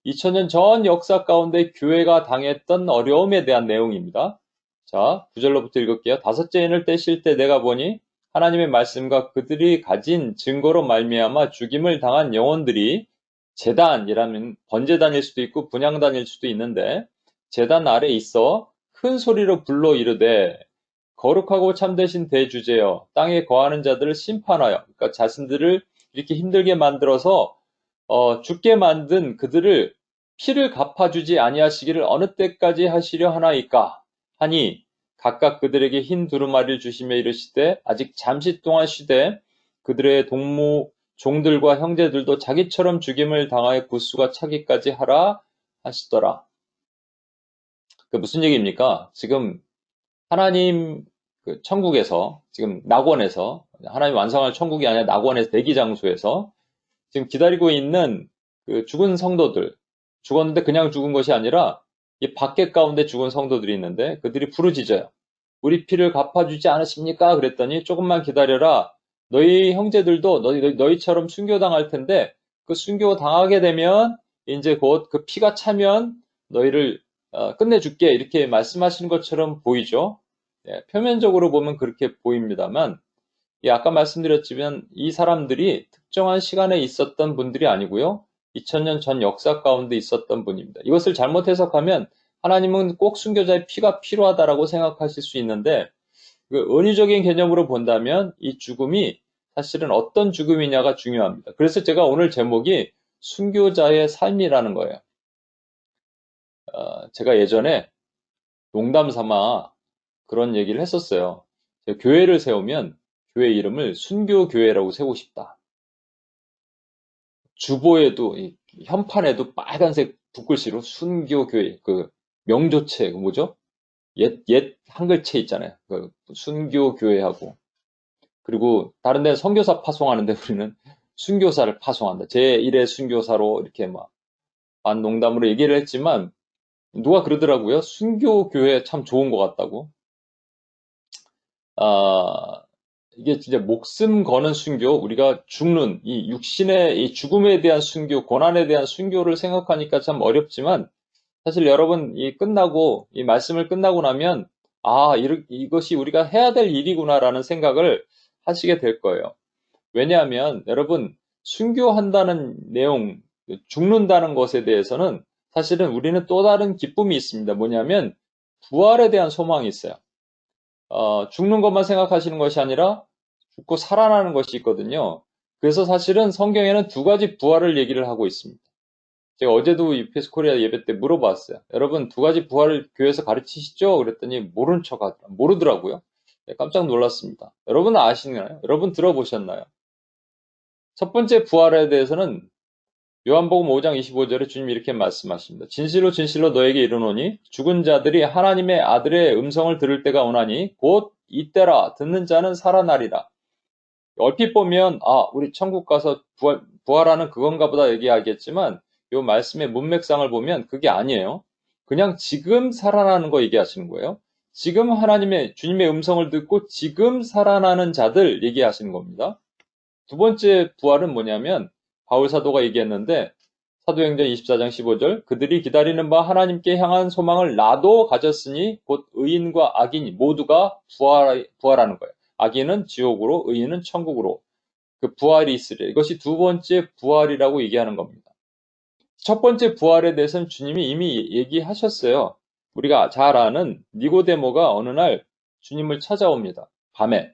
2000년 전 역사 가운데 교회가 당했던 어려움에 대한 내용입니다. 자, 9절로부터 읽을게요. 다섯째 인을 떼실 때 내가 보니 하나님의 말씀과 그들이 가진 증거로 말미암아 죽임을 당한 영혼들이 제단이라면 번제단일 수도 있고 분향단일 수도 있는데 제단 아래 있어 큰 소리로 불러 이르되 거룩하고 참되신 대주제여 땅에 거하는 자들을 심판하여, 그러니까 자신들을 이렇게 힘들게 만들어서 죽게 만든 그들을 피를 갚아주지 아니하시기를 어느 때까지 하시려 하나이까 하니 각각 그들에게 흰 두루마리를 주시며 이르시되 아직 잠시 동안 쉬되 그들의 동무 종들과 형제들도 자기처럼 죽임을 당하여 구수가 차기까지 하라 하시더라. 그 무슨 얘기입니까? 지금 하나님 그 천국에서, 지금 낙원에서, 하나님 완성할 천국이 아니라 낙원에서, 대기 장소에서 지금 기다리고 있는 그 죽은 성도들, 죽었는데 그냥 죽은 것이 아니라 이 밖에 가운데 죽은 성도들이 있는데 그들이 부르짖어요. 우리 피를 갚아주지 않으십니까? 그랬더니 조금만 기다려라. 너희 형제들도 너희처럼 순교당할 텐데 그 순교 당하게 되면 이제 곧 그 피가 차면 너희를 끝내줄게. 이렇게 말씀하시는 것처럼 보이죠. 예, 표면적으로 보면 그렇게 보입니다만, 예, 아까 말씀드렸지만 이 사람들이 특정한 시간에 있었던 분들이 아니고요. 2000년 전 역사 가운데 있었던 분입니다. 이것을 잘못 해석하면 하나님은 꼭 순교자의 피가 필요하다라고 생각하실 수 있는데, 그 은유적인 개념으로 본다면 이 죽음이 사실은 어떤 죽음이냐가 중요합니다. 그래서 제가 오늘 제목이 순교자의 삶이라는 거예요. 제가 예전에 농담 삼아 그런 얘기를 했었어요. 제가 교회를 세우면 교회 이름을 순교교회라고 세우고 싶다. 주보에도, 현판에도 빨간색 붓글씨로 순교교회, 그 명조체, 그 뭐죠? 옛 한글체 있잖아요. 그 순교교회하고. 그리고 다른 데는 선교사 파송하는데 우리는 순교사를 파송한다. 제1의 순교사로 이렇게 막 농담으로 얘기를 했지만 누가 그러더라고요. 순교교회 참 좋은 것 같다고. 아, 이게 진짜 목숨 거는 순교, 우리가 죽는 이 육신의 이 죽음에 대한 순교, 고난에 대한 순교를 생각하니까 참 어렵지만 사실 여러분 이 끝나고 이 말씀을 끝나고 나면 이것이 우리가 해야 될 일이구나라는 생각을 하시게 될 거예요. 왜냐하면 여러분 순교한다는 내용, 죽는다는 것에 대해서는 사실은 우리는 또 다른 기쁨이 있습니다. 뭐냐면 부활에 대한 소망이 있어요. 죽는 것만 생각하시는 것이 아니라 죽고 살아나는 것이 있거든요. 그래서 사실은 성경에는 두 가지 부활을 얘기를 하고 있습니다. 제가 어제도 UPS 코리아 예배 때 물어봤어요. 여러분 두 가지 부활을 교회에서 가르치시죠? 그랬더니 모른 척 하더라. 모르더라고요. 네, 깜짝 놀랐습니다. 여러분 아시나요? 여러분 들어보셨나요? 첫 번째 부활에 대해서는 요한복음 5장 25절에 주님이 이렇게 말씀하십니다. 진실로 진실로 너에게 이르노니 죽은 자들이 하나님의 아들의 음성을 들을 때가 오나니 곧 이때라 듣는 자는 살아나리라. 얼핏 보면 우리 천국 가서 부활하는 그건가 보다 얘기하겠지만 요 말씀의 문맥상을 보면 그게 아니에요. 그냥 지금 살아나는 거 얘기하시는 거예요. 지금 주님의 음성을 듣고 지금 살아나는 자들 얘기하시는 겁니다. 두 번째 부활은 뭐냐면 바울 사도가 얘기했는데 사도행전 24장 15절 그들이 기다리는 바 하나님께 향한 소망을 나도 가졌으니 곧 의인과 악인이 모두가 부활하는 거예요. 악인은 지옥으로 의인은 천국으로 그 부활이 있으리라. 이것이 두 번째 부활이라고 얘기하는 겁니다. 첫 번째 부활에 대해서는 주님이 이미 얘기하셨어요. 우리가 잘 아는 니고데모가 어느 날 주님을 찾아옵니다. 밤에.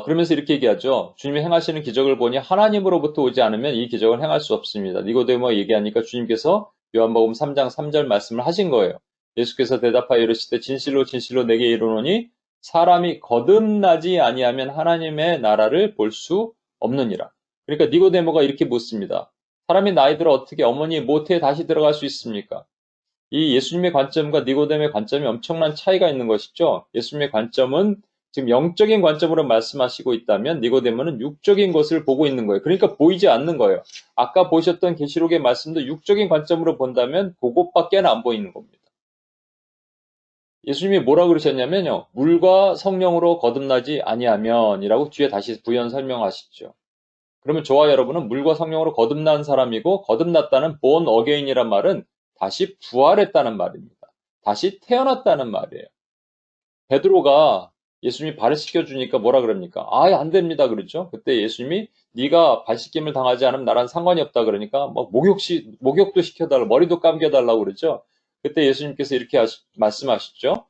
그러면서 이렇게 얘기하죠. 주님이 행하시는 기적을 보니 하나님으로부터 오지 않으면 이 기적을 행할 수 없습니다. 니고데모가 얘기하니까 주님께서 요한복음 3장 3절 말씀을 하신 거예요. 예수께서 대답하여 이르시되 진실로 진실로 내게 이르노니 사람이 거듭나지 아니하면 하나님의 나라를 볼 수 없느니라. 그러니까 니고데모가 이렇게 묻습니다. 사람이 나이 들어 어떻게 어머니 모태에 다시 들어갈 수 있습니까? 이 예수님의 관점과 니고데모의 관점이 엄청난 차이가 있는 것이죠. 예수님의 관점은 지금 영적인 관점으로 말씀하시고 있다면 니고데모는 육적인 것을 보고 있는 거예요. 그러니까 보이지 않는 거예요. 아까 보셨던 계시록의 말씀도 육적인 관점으로 본다면 그것밖에 안 보이는 겁니다. 예수님이 뭐라고 그러셨냐면요. 물과 성령으로 거듭나지 아니하면이라고 뒤에 다시 부연 설명하시죠. 그러면 저와 여러분은 물과 성령으로 거듭난 사람이고 거듭났다는 born again이란 말은 다시 부활했다는 말입니다. 다시 태어났다는 말이에요. 베드로가 예수님이 발을 씻겨주니까 뭐라 그럽니까? 안 됩니다. 그랬죠? 그때 예수님이 네가 발 씻김을 당하지 않으면 나랑 상관이 없다 그러니까 목욕도 시켜달라, 머리도 감겨달라고 그랬죠? 그때 예수님께서 이렇게 말씀하시죠?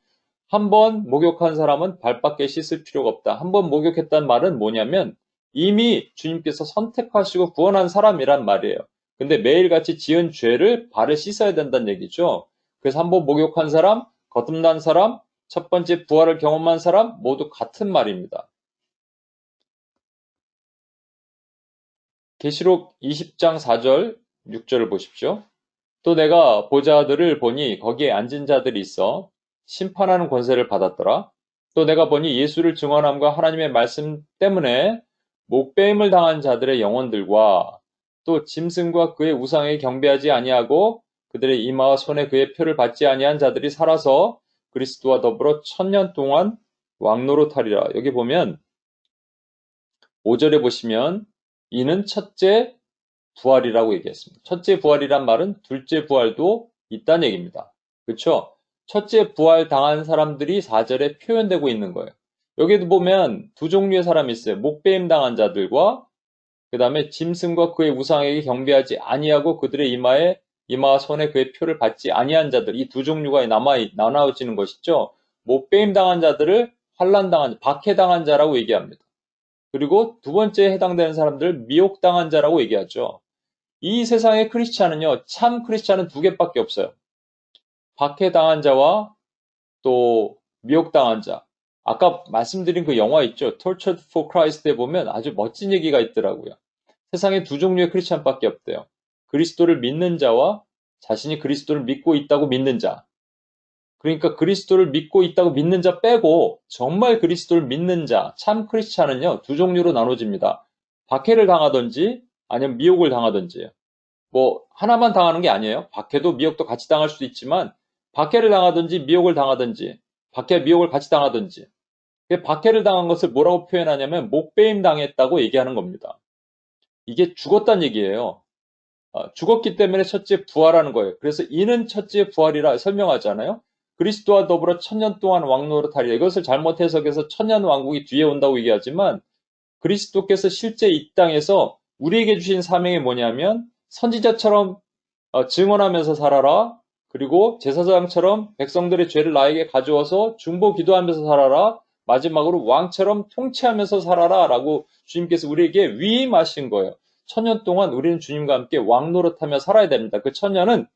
한 번 목욕한 사람은 발밖에 씻을 필요가 없다. 한 번 목욕했다는 말은 뭐냐면 이미 주님께서 선택하시고 구원한 사람이란 말이에요. 근데 매일같이 지은 죄를 발을 씻어야 된다는 얘기죠. 그래서 한 번 목욕한 사람, 거듭난 사람, 첫 번째 부활을 경험한 사람 모두 같은 말입니다. 계시록 20장 4절, 6절을 보십시오. 또 내가 보좌들을 보니 거기에 앉은 자들이 있어 심판하는 권세를 받았더라. 또 내가 보니 예수를 증언함과 하나님의 말씀 때문에 목배임을 당한 자들의 영혼들과 또 짐승과 그의 우상에 경배하지 아니하고 그들의 이마와 손에 그의 표를 받지 아니한 자들이 살아서 그리스도와 더불어 1000년 동안 왕노릇하리라. 여기 보면 5절에 보시면 이는 첫째 부활이라고 얘기했습니다. 첫째 부활이란 말은 둘째 부활도 있다는 얘기입니다. 그렇죠? 첫째 부활 당한 사람들이 4절에 표현되고 있는 거예요. 여기도 보면 두 종류의 사람이 있어요. 목배임 당한 자들과 그 다음에 짐승과 그의 우상에게 경배하지 아니하고 그들의 이마와 손에 그의 표를 받지 아니한 자들, 이 두 종류가 나눠지는 것이죠. 목배임 당한 자들을 환난당한, 박해당한 자라고 얘기합니다. 그리고 두 번째에 해당되는 사람들을 미혹당한 자라고 얘기하죠. 이 세상의 크리스찬은요, 참 크리스찬은 두 개밖에 없어요. 박해당한 자와 또 미혹당한 자. 아까 말씀드린 그 영화 있죠. Tortured for Christ에 보면 아주 멋진 얘기가 있더라고요. 세상에 두 종류의 크리스찬밖에 없대요. 그리스도를 믿는 자와 자신이 그리스도를 믿고 있다고 믿는 자. 그러니까 그리스도를 믿고 있다고 믿는 자 빼고 정말 그리스도를 믿는 자, 참 크리스찬은요, 두 종류로 나눠집니다. 박해를 당하든지 아니면 미혹을 당하든지요. 뭐 하나만 당하는 게 아니에요. 박해도 미혹도 같이 당할 수도 있지만 박해를 당하든지 미혹을 당하든지 박해 미혹을 같이 당하든지 박해를 당한 것을 뭐라고 표현하냐면 목배임 당했다고 얘기하는 겁니다. 이게 죽었다는 얘기예요. 죽었기 때문에 첫째 부활하는 거예요. 그래서 이는 첫째 부활이라 설명하잖아요. 그리스도와 더불어 1000년 동안 왕노릇하리라. 이것을 잘못 해석해서 1000년 왕국이 뒤에 온다고 얘기하지만 그리스도께서 실제 이 땅에서 우리에게 주신 사명이 뭐냐면 선지자처럼 증언하면서 살아라. 그리고 제사장처럼 백성들의 죄를 나에게 가져와서 중보 기도하면서 살아라. 마지막으로 왕처럼 통치하면서 살아라. 라고 주님께서 우리에게 위임하신 거예요. 1000년 동안 우리는 주님과 함께 왕노릇하며 살아야 됩니다. 그 1000년은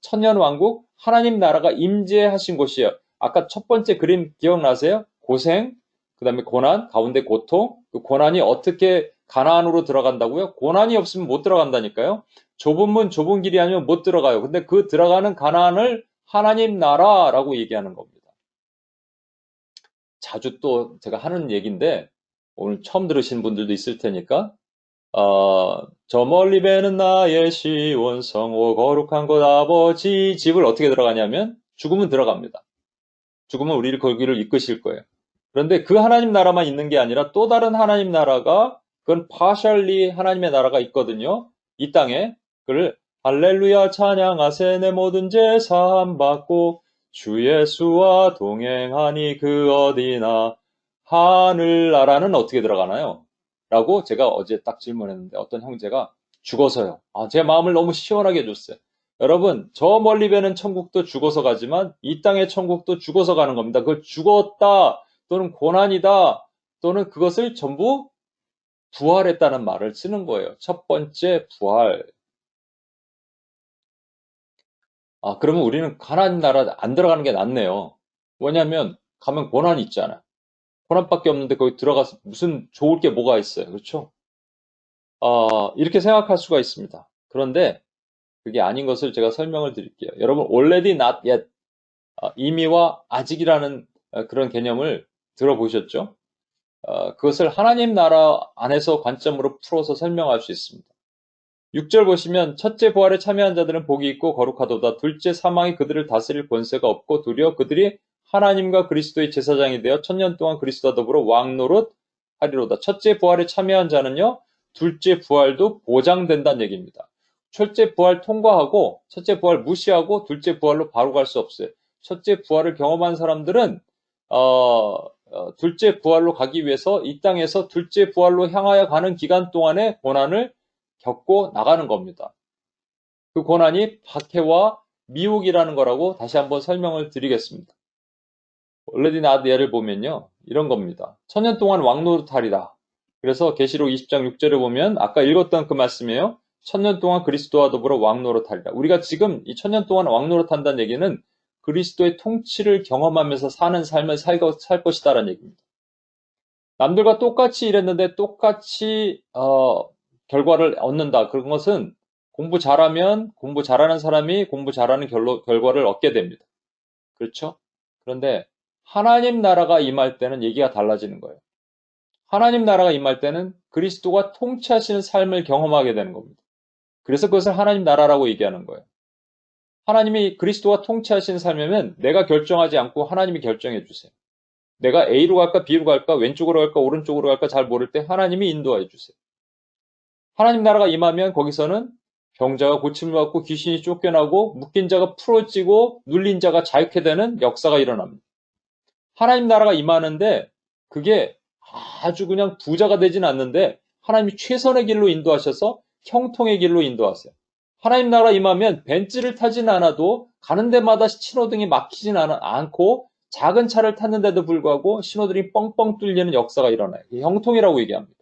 천년왕국 하나님 나라가 임재하신 곳이에요. 아까 첫 번째 그림 기억나세요? 고생, 그 다음에 고난, 가운데 고통. 그 고난이 어떻게 가나안으로 들어간다고요? 고난이 없으면 못 들어간다니까요. 좁은 문, 좁은 길이 아니면 못 들어가요. 근데 그 들어가는 가나안을 하나님 나라라고 얘기하는 겁니다. 자주 또 제가 하는 얘기인데 오늘 처음 들으신 분들도 있을 테니까 저 멀리 배는 나의 시온 성오 거룩한 곳 아버지 집을 어떻게 들어가냐면 죽으면 들어갑니다. 죽으면 우리를 거기를 이끄실 거예요. 그런데 그 하나님 나라만 있는 게 아니라 또 다른 하나님 나라가 그건 partially 하나님의 나라가 있거든요. 이 땅에 그를 할렐루야 찬양하세 내 모든 죄 사함 받고 주 예수와 동행하니 그 어디나 하늘나라는 어떻게 들어가나요? 라고 제가 어제 딱 질문했는데 어떤 형제가 죽어서요. 제 마음을 너무 시원하게 해줬어요. 여러분, 저 멀리 배는 천국도 죽어서 가지만 이 땅의 천국도 죽어서 가는 겁니다. 그걸 죽었다 또는 고난이다 또는 그것을 전부 부활했다는 말을 쓰는 거예요. 첫 번째 부활. 그러면 우리는 하나님 나라 안 들어가는 게 낫네요. 왜냐하면 가면 고난이 있잖아요. 고난밖에 없는데 거기 들어가서 무슨 좋을 게 뭐가 있어요. 그렇죠? 이렇게 생각할 수가 있습니다. 그런데 그게 아닌 것을 제가 설명을 드릴게요. 여러분, already not yet, 이미와 아직이라는 그런 개념을 들어보셨죠? 그것을 하나님 나라 안에서 관점으로 풀어서 설명할 수 있습니다. 6절 보시면 첫째 부활에 참여한 자들은 복이 있고 거룩하도다. 둘째 사망이 그들을 다스릴 권세가 없고 도리어 그들이 하나님과 그리스도의 제사장이 되어 1000년 동안 그리스도와 더불어 왕노릇 하리로다. 첫째 부활에 참여한 자는요, 둘째 부활도 보장된다는 얘기입니다. 첫째 부활 통과하고 첫째 부활 무시하고 둘째 부활로 바로 갈 수 없어요. 첫째 부활을 경험한 사람들은 둘째 부활로 가기 위해서 이 땅에서 둘째 부활로 향하여 가는 기간 동안에 고난을 겪고 나가는 겁니다. 그 고난이 박해와 미혹이라는 거라고 다시 한번 설명을 드리겠습니다. already not yet을 보면요, 이런 겁니다. 1000년 동안 왕노릇하리라. 그래서 계시록 20장 6절에 보면 아까 읽었던 그 말씀이에요. 1000년 동안 그리스도와 더불어 왕노릇하리라. 우리가 지금 이 1000년 동안 왕노릇한다는 얘기는 그리스도의 통치를 경험하면서 사는 삶을 살 것이다라는 얘기입니다. 남들과 똑같이 일했는데 똑같이 결과를 얻는다. 그런 것은 공부 잘하면 공부 잘하는 사람이 공부 잘하는 결과를 얻게 됩니다. 그렇죠? 그런데 하나님 나라가 임할 때는 얘기가 달라지는 거예요. 하나님 나라가 임할 때는 그리스도가 통치하시는 삶을 경험하게 되는 겁니다. 그래서 그것을 하나님 나라라고 얘기하는 거예요. 하나님이 그리스도가 통치하시는 삶이면 내가 결정하지 않고 하나님이 결정해 주세요. 내가 A로 갈까 B로 갈까 왼쪽으로 갈까 오른쪽으로 갈까 잘 모를 때 하나님이 인도해 주세요. 하나님 나라가 임하면 거기서는 병자가 고침을 받고 귀신이 쫓겨나고 묶인 자가 풀어지고 눌린 자가 자유케 되는 역사가 일어납니다. 하나님 나라가 임하는데 그게 아주 그냥 부자가 되진 않는데 하나님이 최선의 길로 인도하셔서 형통의 길로 인도하세요. 하나님 나라 임하면 벤츠를 타진 않아도 가는 데마다 신호등이 막히진 않고 작은 차를 탔는데도 불구하고 신호등이 뻥뻥 뚫리는 역사가 일어나요. 형통이라고 얘기합니다.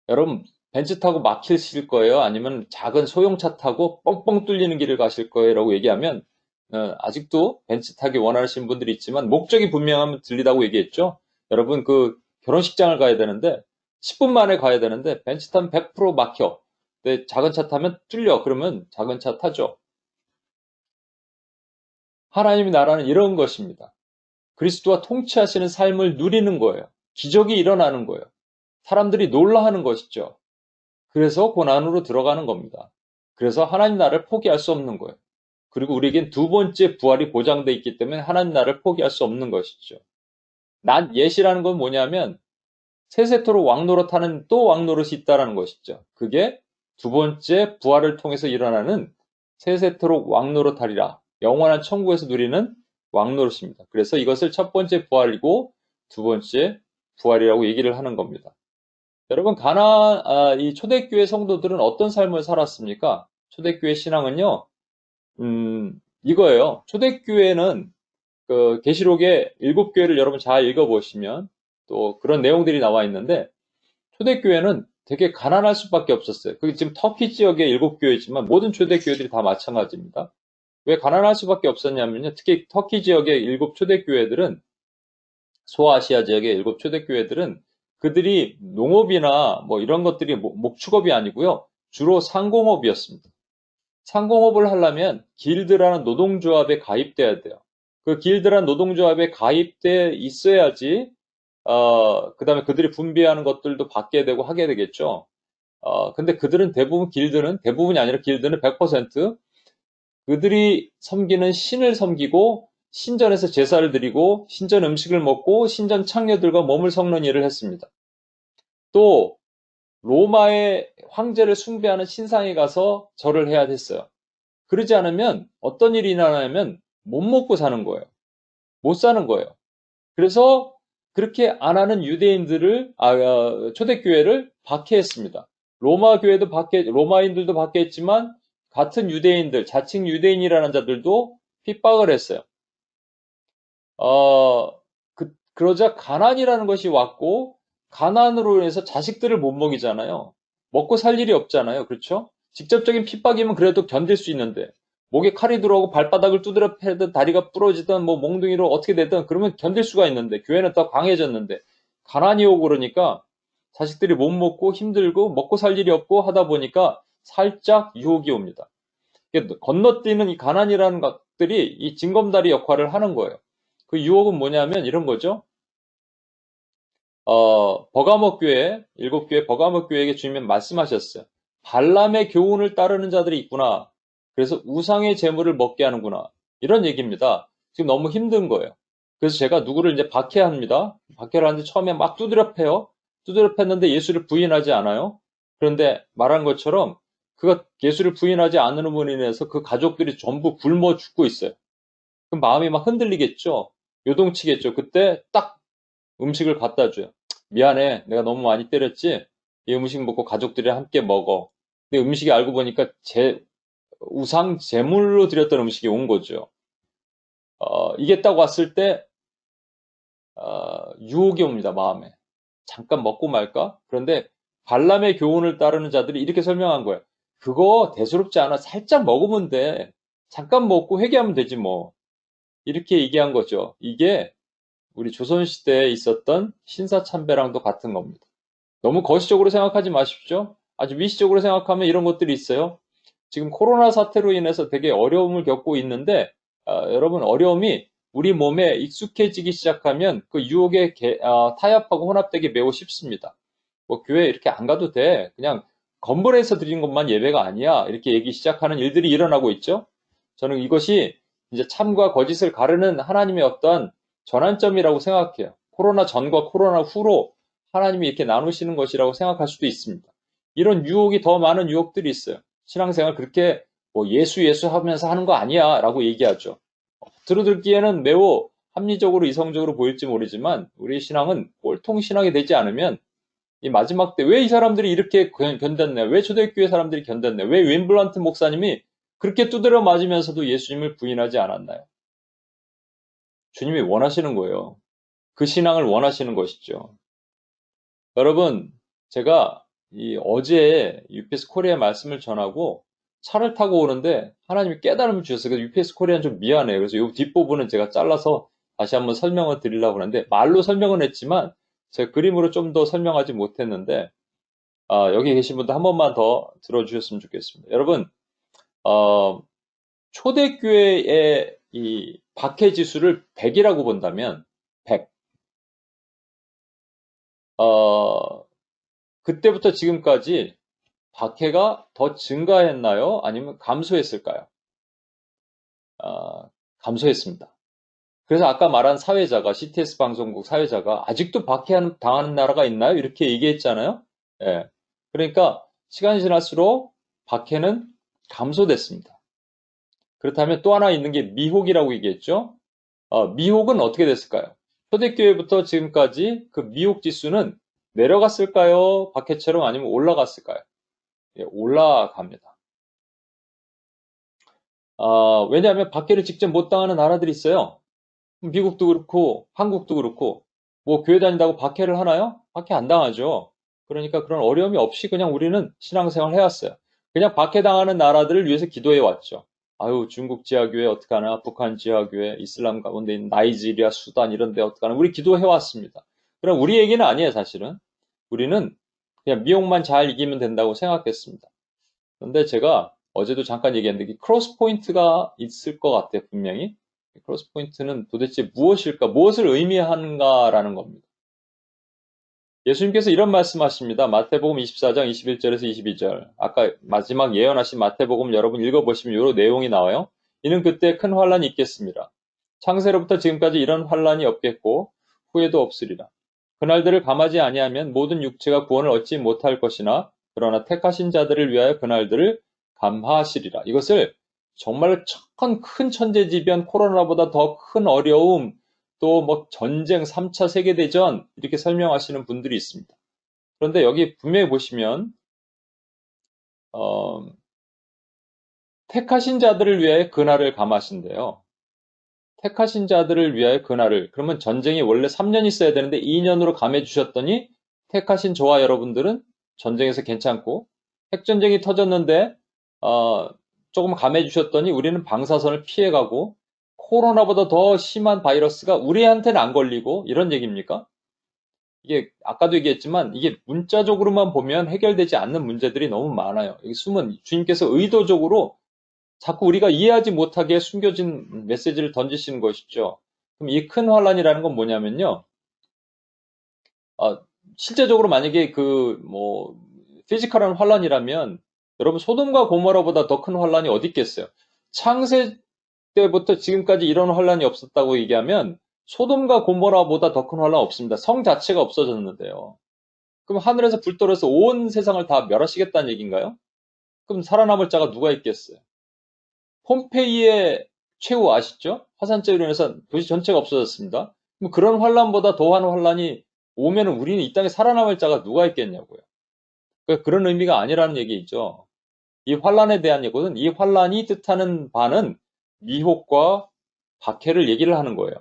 여러분 벤츠 타고 막히실 거예요? 아니면 작은 소형차 타고 뻥뻥 뚫리는 길을 가실 거예요? 라고 얘기하면 아직도 벤츠 타기 원하시는 분들이 있지만 목적이 분명하면 들리다고 얘기했죠. 여러분 그 결혼식장을 가야 되는데 10분 만에 가야 되는데 벤츠 타면 100% 막혀. 근데 작은 차 타면 뚫려. 그러면 작은 차 타죠. 하나님의 나라는 이런 것입니다. 그리스도와 통치하시는 삶을 누리는 거예요. 기적이 일어나는 거예요. 사람들이 놀라하는 것이죠. 그래서 고난으로 들어가는 겁니다. 그래서 하나님 나라를 포기할 수 없는 거예요. 그리고 우리에겐 두 번째 부활이 보장되어 있기 때문에 하나님 나라를 포기할 수 없는 것이죠. 난 옛이라는 건 뭐냐면 세세토록 왕노릇하는 또 왕노릇이 있다는 것이죠. 그게 두 번째 부활을 통해서 일어나는 세세토록 왕노릇하리라. 영원한 천국에서 누리는 왕노릇입니다. 그래서 이것을 첫 번째 부활이고 두 번째 부활이라고 얘기를 하는 겁니다. 여러분 이 초대교회 성도들은 어떤 삶을 살았습니까? 초대교회 신앙은요, 이거예요. 초대교회는 그 계시록의 7교회를 여러분 잘 읽어보시면 또 그런 내용들이 나와 있는데 초대교회는 되게 가난할 수밖에 없었어요. 그게 지금 터키 지역의 7교회지만 모든 초대교회들이 다 마찬가지입니다. 왜 가난할 수밖에 없었냐면요. 특히 터키 지역의 7 초대교회들은 소아시아 지역의 7 초대교회들은 그들이 농업이나 뭐 이런 것들이 목축업이 아니고요. 주로 상공업이었습니다. 상공업을 하려면 길드라는 노동조합에 가입돼야 돼요. 그 길드라는 노동조합에 가입돼 있어야지 그 다음에 그들이 분배하는 것들도 받게 되고 하게 되겠죠. 근데 그들은 대부분이 아니라 길드는 100% 그들이 섬기는 신을 섬기고 신전에서 제사를 드리고 신전 음식을 먹고 신전 창녀들과 몸을 섞는 일을 했습니다. 또 로마의 황제를 숭배하는 신상에 가서 절을 해야 됐어요. 그러지 않으면 어떤 일이 일어나냐면 못 먹고 사는 거예요. 못 사는 거예요. 그래서 그렇게 안 하는 초대교회를 박해했습니다. 로마인들도 박해했지만 같은 유대인들, 자칭 유대인이라는 자들도 핍박을 했어요. 그러자 가난이라는 것이 왔고 가난으로 인해서 자식들을 못 먹이잖아요. 먹고 살 일이 없잖아요. 그렇죠? 직접적인 핍박이면 그래도 견딜 수 있는데 목에 칼이 들어오고 발바닥을 두드려 패든 다리가 부러지든 뭐 몽둥이로 어떻게 되든 그러면 견딜 수가 있는데 교회는 더 강해졌는데 가난이 오고 그러니까 자식들이 못 먹고 힘들고 먹고 살 일이 없고 하다 보니까 살짝 유혹이 옵니다. 건너뛰는 이 가난이라는 것들이 이 징검다리 역할을 하는 거예요. 그 유혹은 뭐냐면 이런 거죠. 버가모 교회, 7교회 버가모 교회에게 주님은 말씀하셨어요. 발람의 교훈을 따르는 자들이 있구나. 그래서 우상의 재물을 먹게 하는구나. 이런 얘기입니다. 지금 너무 힘든 거예요. 그래서 제가 누구를 이제 박해합니다. 박해를 하는데 처음에 막 두드려 패요. 두드려 팼는데 예수를 부인하지 않아요. 그런데 말한 것처럼 그가 예수를 부인하지 않는 분으로 인해서 그 가족들이 전부 굶어 죽고 있어요. 그럼 마음이 막 흔들리겠죠. 요동치겠죠. 그때 딱 음식을 갖다 줘요. 미안해. 내가 너무 많이 때렸지? 이 음식 먹고 가족들이랑 함께 먹어. 근데 음식이 알고 보니까 우상 제물로 드렸던 음식이 온 거죠. 이게 딱 왔을 때, 유혹이 옵니다, 마음에. 잠깐 먹고 말까? 그런데 발람의 교훈을 따르는 자들이 이렇게 설명한 거예요. 그거 대수롭지 않아. 살짝 먹으면 돼. 잠깐 먹고 회개하면 되지 뭐. 이렇게 얘기한 거죠. 이게 우리 조선시대에 있었던 신사참배랑도 같은 겁니다. 너무 거시적으로 생각하지 마십시오. 아주 미시적으로 생각하면 이런 것들이 있어요. 지금 코로나 사태로 인해서 되게 어려움을 겪고 있는데 여러분 어려움이 우리 몸에 익숙해지기 시작하면 그 유혹에 타협하고 혼합되기 매우 쉽습니다. 뭐 교회 이렇게 안 가도 돼. 그냥 건물에서 드리는 것만 예배가 아니야. 이렇게 얘기 시작하는 일들이 일어나고 있죠. 저는 이것이 이제 참과 거짓을 가르는 하나님의 어떠한 전환점이라고 생각해요. 코로나 전과 코로나 후로 하나님이 이렇게 나누시는 것이라고 생각할 수도 있습니다. 이런 유혹이 더 많은 유혹들이 있어요. 신앙생활 그렇게 뭐 예수 하면서 하는 거 아니야 라고 얘기하죠. 들어듣기에는 매우 합리적으로 이성적으로 보일지 모르지만 우리 신앙은 꼴통 신앙이 되지 않으면 이 마지막 때 왜 이 사람들이 이렇게 견뎠냐, 왜 초대교회 사람들이 견뎠냐, 왜 윈블런트 목사님이 그렇게 두드려 맞으면서도 예수님을 부인하지 않았나요? 주님이 원하시는 거예요. 그 신앙을 원하시는 것이죠. 여러분, 제가 어제 UPS 코리아 말씀을 전하고 차를 타고 오는데 하나님이 깨달음을 주셨어요. 그래서 UPS 코리아는 좀 미안해요. 그래서 이 뒷부분은 제가 잘라서 다시 한번 설명을 드리려고 하는데 말로 설명은 했지만 제가 그림으로 좀 더 설명하지 못했는데 여기 계신 분들 한 번만 더 들어주셨으면 좋겠습니다. 여러분, 초대교회의 이 박해 지수를 100이라고 본다면 100. 그때부터 지금까지 박해가 더 증가했나요? 아니면 감소했을까요? 감소했습니다. 그래서 아까 말한 사회자가, CTS 방송국 사회자가 아직도 당하는 나라가 있나요? 이렇게 얘기했잖아요. 예. 그러니까 시간이 지날수록 박해는 감소됐습니다. 그렇다면 또 하나 있는 게 미혹이라고 얘기했죠. 미혹은 어떻게 됐을까요? 초대교회부터 지금까지 그 미혹 지수는 내려갔을까요? 박해처럼 아니면 올라갔을까요? 예, 올라갑니다. 왜냐하면 박해를 직접 못 당하는 나라들이 있어요. 미국도 그렇고 한국도 그렇고 뭐 교회 다닌다고 박해를 하나요? 박해 안 당하죠. 그러니까 그런 어려움이 없이 그냥 우리는 신앙생활 해왔어요. 그냥 박해당하는 나라들을 위해서 기도해 왔죠. 아유, 중국 지하교회 어떡하나, 북한 지하교회, 이슬람 가운데 있는 나이지리아, 수단 이런 데 어떡하나, 우리 기도해 왔습니다. 그럼 우리 얘기는 아니에요, 사실은. 우리는 그냥 미혹만 잘 이기면 된다고 생각했습니다. 그런데 제가 어제도 잠깐 얘기했는데 크로스 포인트가 있을 것 같아요, 분명히. 크로스 포인트는 도대체 무엇일까, 무엇을 의미하는가라는 겁니다. 예수님께서 이런 말씀하십니다. 마태복음 24장 21절에서 22절. 아까 마지막 예언하신 마태복음 여러분 읽어보시면 이 내용이 나와요. 이는 그때 큰 환란이 있겠습니다. 창세로부터 지금까지 이런 환란이 없겠고 후에도 없으리라. 그날들을 감하지 아니하면 모든 육체가 구원을 얻지 못할 것이나 그러나 택하신 자들을 위하여 그날들을 감하시리라. 이것을 정말 큰 천재지변, 코로나보다 더 큰 어려움, 또 뭐 전쟁, 3차 세계대전 이렇게 설명하시는 분들이 있습니다. 그런데 여기 분명히 보시면 택하신 자들을 위하여 그날을 감하신대요. 택하신 자들을 위하여 그날을, 그러면 전쟁이 원래 3년 있어야 되는데 2년으로 감해 주셨더니 택하신 저와 여러분들은 전쟁에서 괜찮고, 핵전쟁이 터졌는데 조금 감해 주셨더니 우리는 방사선을 피해가고 코로나보다 더 심한 바이러스가 우리한테는 안 걸리고, 이런 얘기입니까? 이게 아까도 얘기했지만 이게 문자적으로만 보면 해결되지 않는 문제들이 너무 많아요. 이 숨은 주님께서 의도적으로 자꾸 우리가 이해하지 못하게 숨겨진 메시지를 던지시는 것이죠. 그럼 이 큰 환란이라는 건 뭐냐면요. 실제적으로 만약에 피지컬한 환란이라면 여러분 소돔과 고모라보다 더 큰 환란이 어디 있겠어요? 창세 때부터 지금까지 이런 환란이 없었다고 얘기하면 소돔과 고모라보다 더 큰 환란 없습니다. 성 자체가 없어졌는데요. 그럼 하늘에서 불 떨어져서 온 세상을 다 멸하시겠다는 얘기인가요? 그럼 살아남을 자가 누가 있겠어요? 폼페이의 최후 아시죠? 화산재로 인해서 도시 전체가 없어졌습니다. 그럼 그런 환란보다 더한 환란이 오면 우리는 이 땅에 살아남을 자가 누가 있겠냐고요. 그러니까 그런 의미가 아니라는 얘기죠. 이 환란에 대한 얘기는 이 환란이 뜻하는 바는 미혹과 박해를 얘기를 하는 거예요.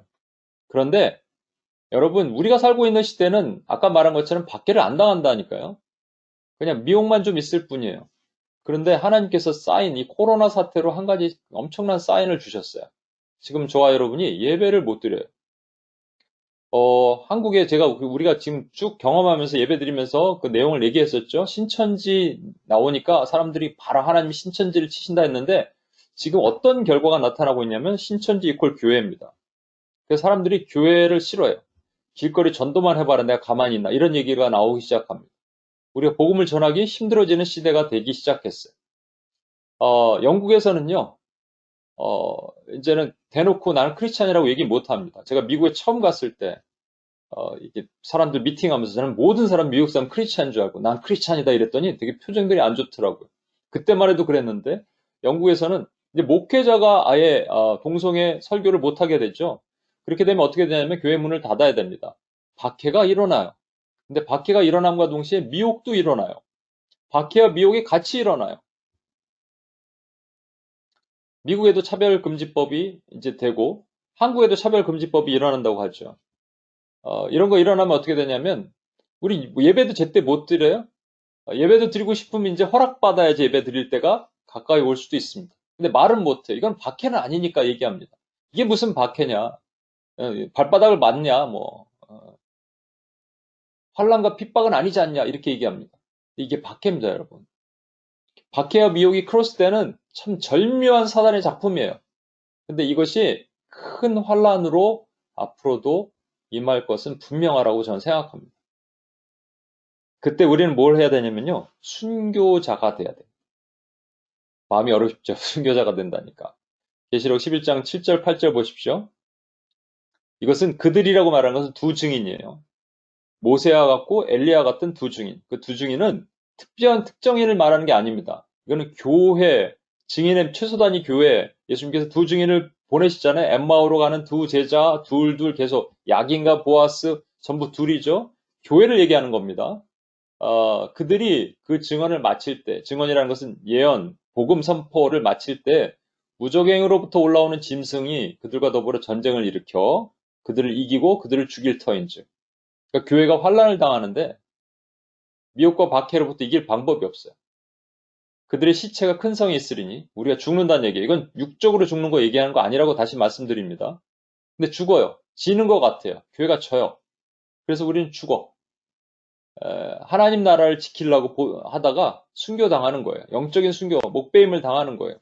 그런데 여러분, 우리가 살고 있는 시대는 아까 말한 것처럼 박해를 안 당한다니까요. 그냥 미혹만 좀 있을 뿐이에요. 그런데 하나님께서 이 코로나 사태로 한 가지 엄청난 사인을 주셨어요. 지금 저와 여러분이 예배를 못 드려요. 한국에 우리가 지금 쭉 경험하면서 예배 드리면서 그 내용을 얘기했었죠. 신천지 나오니까 사람들이 바로 하나님이 신천지를 치신다 했는데 지금 어떤 결과가 나타나고 있냐면 신천지 이퀄 교회입니다. 그래서 사람들이 교회를 싫어해요. 길거리 전도만 해봐라 내가 가만히 있나 이런 얘기가 나오기 시작합니다. 우리가 복음을 전하기 힘들어지는 시대가 되기 시작했어요. 영국에서는요, 이제는 대놓고 나는 크리스찬이라고 얘기 못 합니다. 제가 미국에 처음 갔을 때, 이게 사람들 미팅하면서 저는 모든 사람, 미국 사람 크리스찬인 줄 알고 난 크리스찬이다 이랬더니 되게 표정들이 안 좋더라고요. 그때만 해도 그랬는데, 영국에서는 이제 목회자가 아예 동성애 설교를 못 하게 되죠. 그렇게 되면 어떻게 되냐면 교회 문을 닫아야 됩니다. 박해가 일어나요. 근데 박해가 일어남과 동시에 미혹도 일어나요. 박해와 미혹이 같이 일어나요. 미국에도 차별금지법이 이제 되고 한국에도 차별금지법이 일어난다고 하죠. 이런 거 일어나면 어떻게 되냐면 우리 예배도 제때 못 드려요. 예배도 드리고 싶으면 이제 허락받아야지 예배 드릴 때가 가까이 올 수도 있습니다. 근데 말은 못해. 이건 박해는 아니니까 얘기합니다. 이게 무슨 박해냐? 발바닥을 맞냐? 뭐 환난과 핍박은 아니지 않냐? 이렇게 얘기합니다. 이게 박해입니다, 여러분. 박해와 미혹이 크로스되는 참 절묘한 사단의 작품이에요. 근데 이것이 큰 환란으로 앞으로도 임할 것은 분명하라고 저는 생각합니다. 그때 우리는 뭘 해야 되냐면요. 순교자가 돼야 돼요. 마음이 어렵죠. 순교자가 된다니까. 계시록 11장 7절 8절 보십시오. 이것은 그들이라고 말하는 것은 두 증인이에요. 모세와 같고 엘리야 같은 두 증인. 그 두 증인은 특별한 특정인을 말하는 게 아닙니다. 이거는 교회, 증인의 최소 단위 교회, 예수님께서 두 증인을 보내시잖아요. 엠마오로 가는 두 제자, 둘 계속 야긴과 보아스 전부 둘이죠. 교회를 얘기하는 겁니다. 그들이 그 증언을 마칠 때, 증언이라는 것은 예언, 복음 선포를 마칠 때 무적행으로부터 올라오는 짐승이 그들과 더불어 전쟁을 일으켜 그들을 이기고 그들을 죽일 터인즉. 그러니까 교회가 환란을 당하는데 미혹과 박해로부터 이길 방법이 없어요. 그들의 시체가 큰 성이 있으리니 우리가 죽는다는 얘기예요. 이건 육적으로 죽는 거 얘기하는 거 아니라고 다시 말씀드립니다. 근데 죽어요. 지는 것 같아요. 교회가 져요. 그래서 우리는 죽어. 하나님 나라를 지키려고 하다가 순교당하는 거예요. 영적인 순교, 목배임을 당하는 거예요.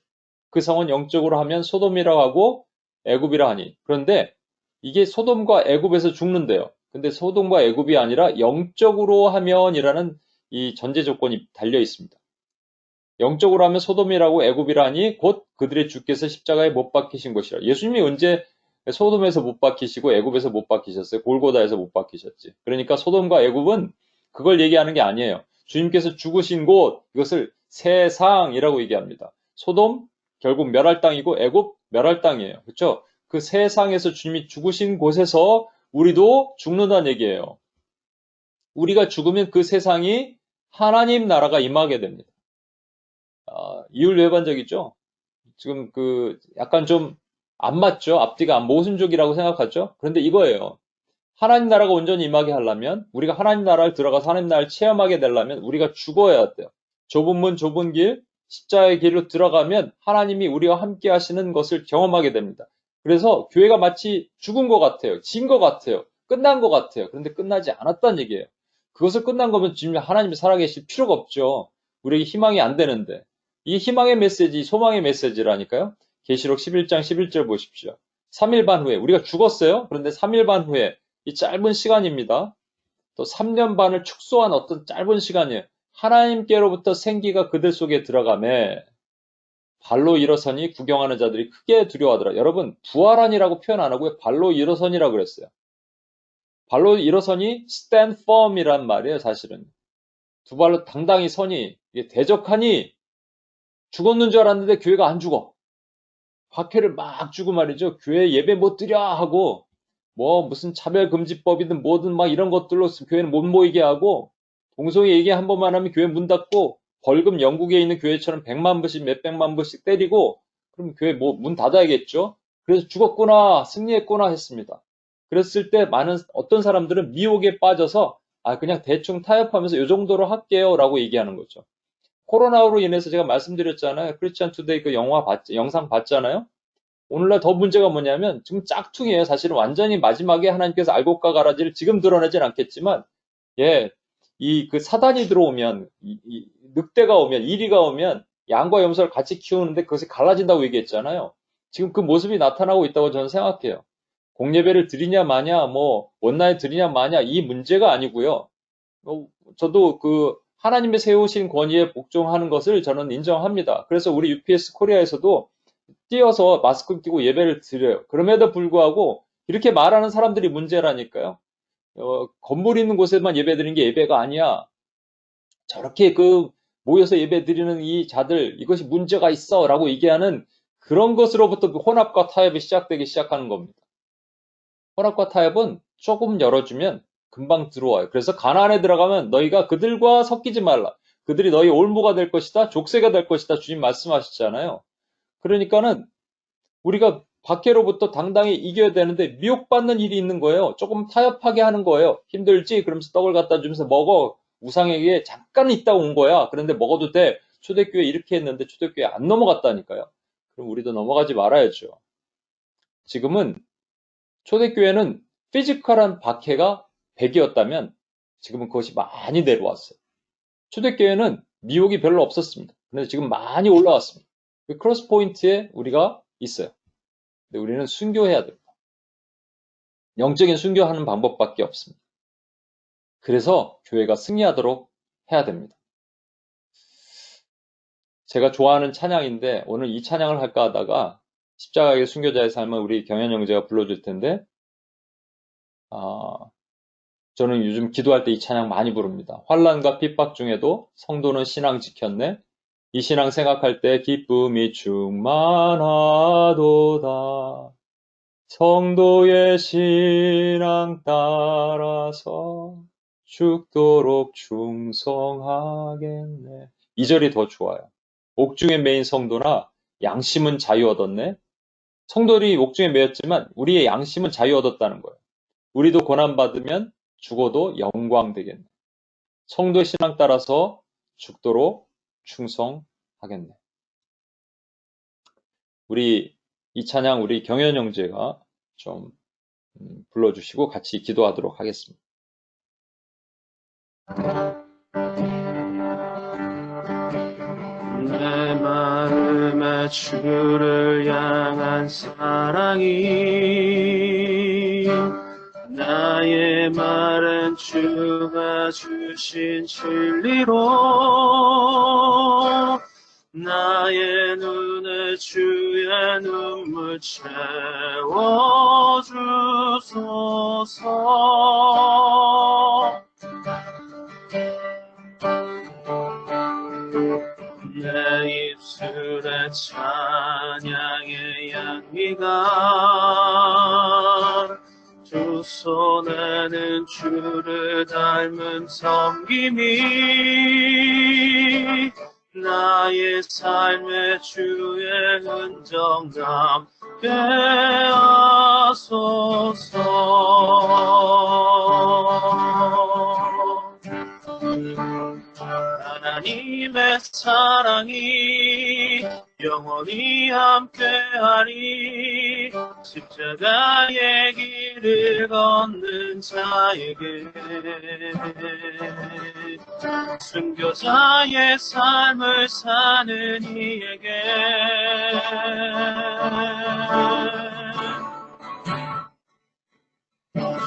그 성은 영적으로 하면 소돔이라고 하고 애굽이라 하니. 그런데 이게 소돔과 애굽에서 죽는데요. 근데 소돔과 애굽이 아니라 영적으로 하면이라는 이 전제 조건이 달려 있습니다. 영적으로 하면 소돔이라고 애굽이라 하니 곧 그들의 주께서 십자가에 못 박히신 것이라. 예수님이 언제 소돔에서 못 박히시고 애굽에서 못 박히셨어요? 골고다에서 못 박히셨지. 그러니까 소돔과 애굽은 그걸 얘기하는 게 아니에요. 주님께서 죽으신 곳, 이것을 세상이라고 얘기합니다. 소돔 결국 멸할 땅이고 애굽 멸할 땅이에요. 그렇죠? 그 세상에서 주님이 죽으신 곳에서 우리도 죽는다는 얘기예요. 우리가 죽으면 그 세상이 하나님 나라가 임하게 됩니다. 이율배반적이죠. 지금 약간 좀 안 맞죠? 앞뒤가 모순적이라고 생각하죠? 그런데 이거예요. 하나님 나라가 온전히 임하게 하려면 우리가 하나님 나라를 들어가서 하나님 나라를 체험하게 되려면 우리가 죽어야 돼요. 좁은 문 좁은 길 십자가의 길로 들어가면 하나님이 우리와 함께 하시는 것을 경험하게 됩니다. 그래서 교회가 마치 죽은 것 같아요. 진 것 같아요. 끝난 것 같아요. 그런데 끝나지 않았다는 얘기예요. 그것을 끝난 거면 지금 하나님이 살아계실 필요가 없죠. 우리에게 희망이 안 되는데. 이 희망의 메시지, 소망의 메시지라니까요. 계시록 11장 11절 보십시오. 3일 반 후에 우리가 죽었어요. 그런데 3일 반 후에 이 짧은 시간입니다. 또 3년 반을 축소한 어떤 짧은 시간이에요. 하나님께로부터 생기가 그들 속에 들어가매 발로 일어서니 구경하는 자들이 크게 두려워하더라. 여러분 부활한이라고 표현 안 하고요. 발로 일어서니라고 그랬어요. 발로 일어서니 stand firm이란 말이에요. 사실은 두 발로 당당히 서니 이게 대적하니 죽었는 줄 알았는데 교회가 안 죽어. 박해를 막 주고 말이죠. 교회 예배 못 드려 하고 뭐 무슨 차별금지법이든 뭐든 막 이런 것들로 교회는 못 모이게 하고 동성애 얘기 한 번만 하면 교회 문 닫고 벌금 영국에 있는 교회처럼 100만 불씩 몇백만 불씩 때리고 그럼 교회 뭐 문 닫아야겠죠. 그래서 죽었구나 승리했구나 했습니다. 그랬을 때 어떤 사람들은 미혹에 빠져서 그냥 대충 타협하면서 이 정도로 할게요 라고 얘기하는 거죠. 코로나로 인해서 제가 말씀드렸잖아요. 크리스찬 투데이 그 영상 봤잖아요. 오늘날 더 문제가 뭐냐면 지금 짝퉁이에요. 사실은 완전히 마지막에 하나님께서 알곡과 가라지를 지금 드러내진 않겠지만 그 사단이 들어오면 늑대가 오면 이리가 오면 양과 염소를 같이 키우는데 그것이 갈라진다고 얘기했잖아요. 지금 그 모습이 나타나고 있다고 저는 생각해요. 공예배를 드리냐 마냐, 뭐 원나에 드리냐 마냐 이 문제가 아니고요. 저도 그 하나님의 세우신 권위에 복종하는 것을 저는 인정합니다. 그래서 우리 UPS 코리아에서도 뛰어서 마스크 끼고 예배를 드려요. 그럼에도 불구하고 이렇게 말하는 사람들이 문제라니까요. 건물 있는 곳에만 예배 드리는 게 예배가 아니야. 저렇게 모여서 예배 드리는 이 자들 이것이 문제가 있어 라고 얘기하는 그런 것으로부터 혼합과 타협이 시작되기 시작하는 겁니다. 혼합과 타협은 조금 열어주면 금방 들어와요. 그래서 가나안에 들어가면 너희가 그들과 섞이지 말라. 그들이 너희 올무가 될 것이다. 족쇄가 될 것이다. 주님 말씀하셨잖아요. 그러니까는 우리가 밖으로부터 당당히 이겨야 되는데 미혹받는 일이 있는 거예요. 조금 타협하게 하는 거예요. 힘들지? 그러면서 떡을 갖다 주면서 먹어. 우상에게 잠깐 있다 온 거야. 그런데 먹어도 돼. 초대교회 이렇게 했는데 초대교회 안 넘어갔다니까요. 그럼 우리도 넘어가지 말아야죠. 지금은 초대교회는 피지컬한 박해가 100이었다면 지금은 그것이 많이 내려왔어요. 초대교회는 미혹이 별로 없었습니다. 그런데 지금 많이 올라왔습니다. 그 크로스 포인트에 우리가 있어요. 근데 우리는 순교해야 됩니다. 영적인 순교하는 방법밖에 없습니다. 그래서 교회가 승리하도록 해야 됩니다. 제가 좋아하는 찬양인데 오늘 이 찬양을 할까 하다가 십자가의 순교자의 삶을 우리 경현 형제가 불러줄 텐데 저는 요즘 기도할 때 이 찬양 많이 부릅니다. 환난과 핍박 중에도 성도는 신앙 지켰네. 이 신앙 생각할 때 기쁨이 충만하도다. 성도의 신앙 따라서 죽도록 충성하겠네. 이 절이 더 좋아요. 옥중에 매인 성도나 양심은 자유 얻었네. 성도들이 옥중에 매였지만 우리의 양심은 자유 얻었다는 거예요. 우리도 고난받으면 죽어도 영광 되겠네. 성도의 신앙 따라서 죽도록 충성하겠네. 이 찬양 우리 경현 형제가 좀 불러주시고 같이 기도하도록 하겠습니다. 내 마음에 주를 향한 사랑이 나의 말은 주가 주신 진리로 나의 눈에 주의 눈물 채워주소서. 내 입술에 찬양의 향기가 두 손에는 주를 닮은 섬김이 나의 삶에 주의 흔적 남게 하소서. 하나님의 사랑이 영원히 함께하리. 십자가의 길을 걷는 자에게 순교자의 삶을 사는 이에게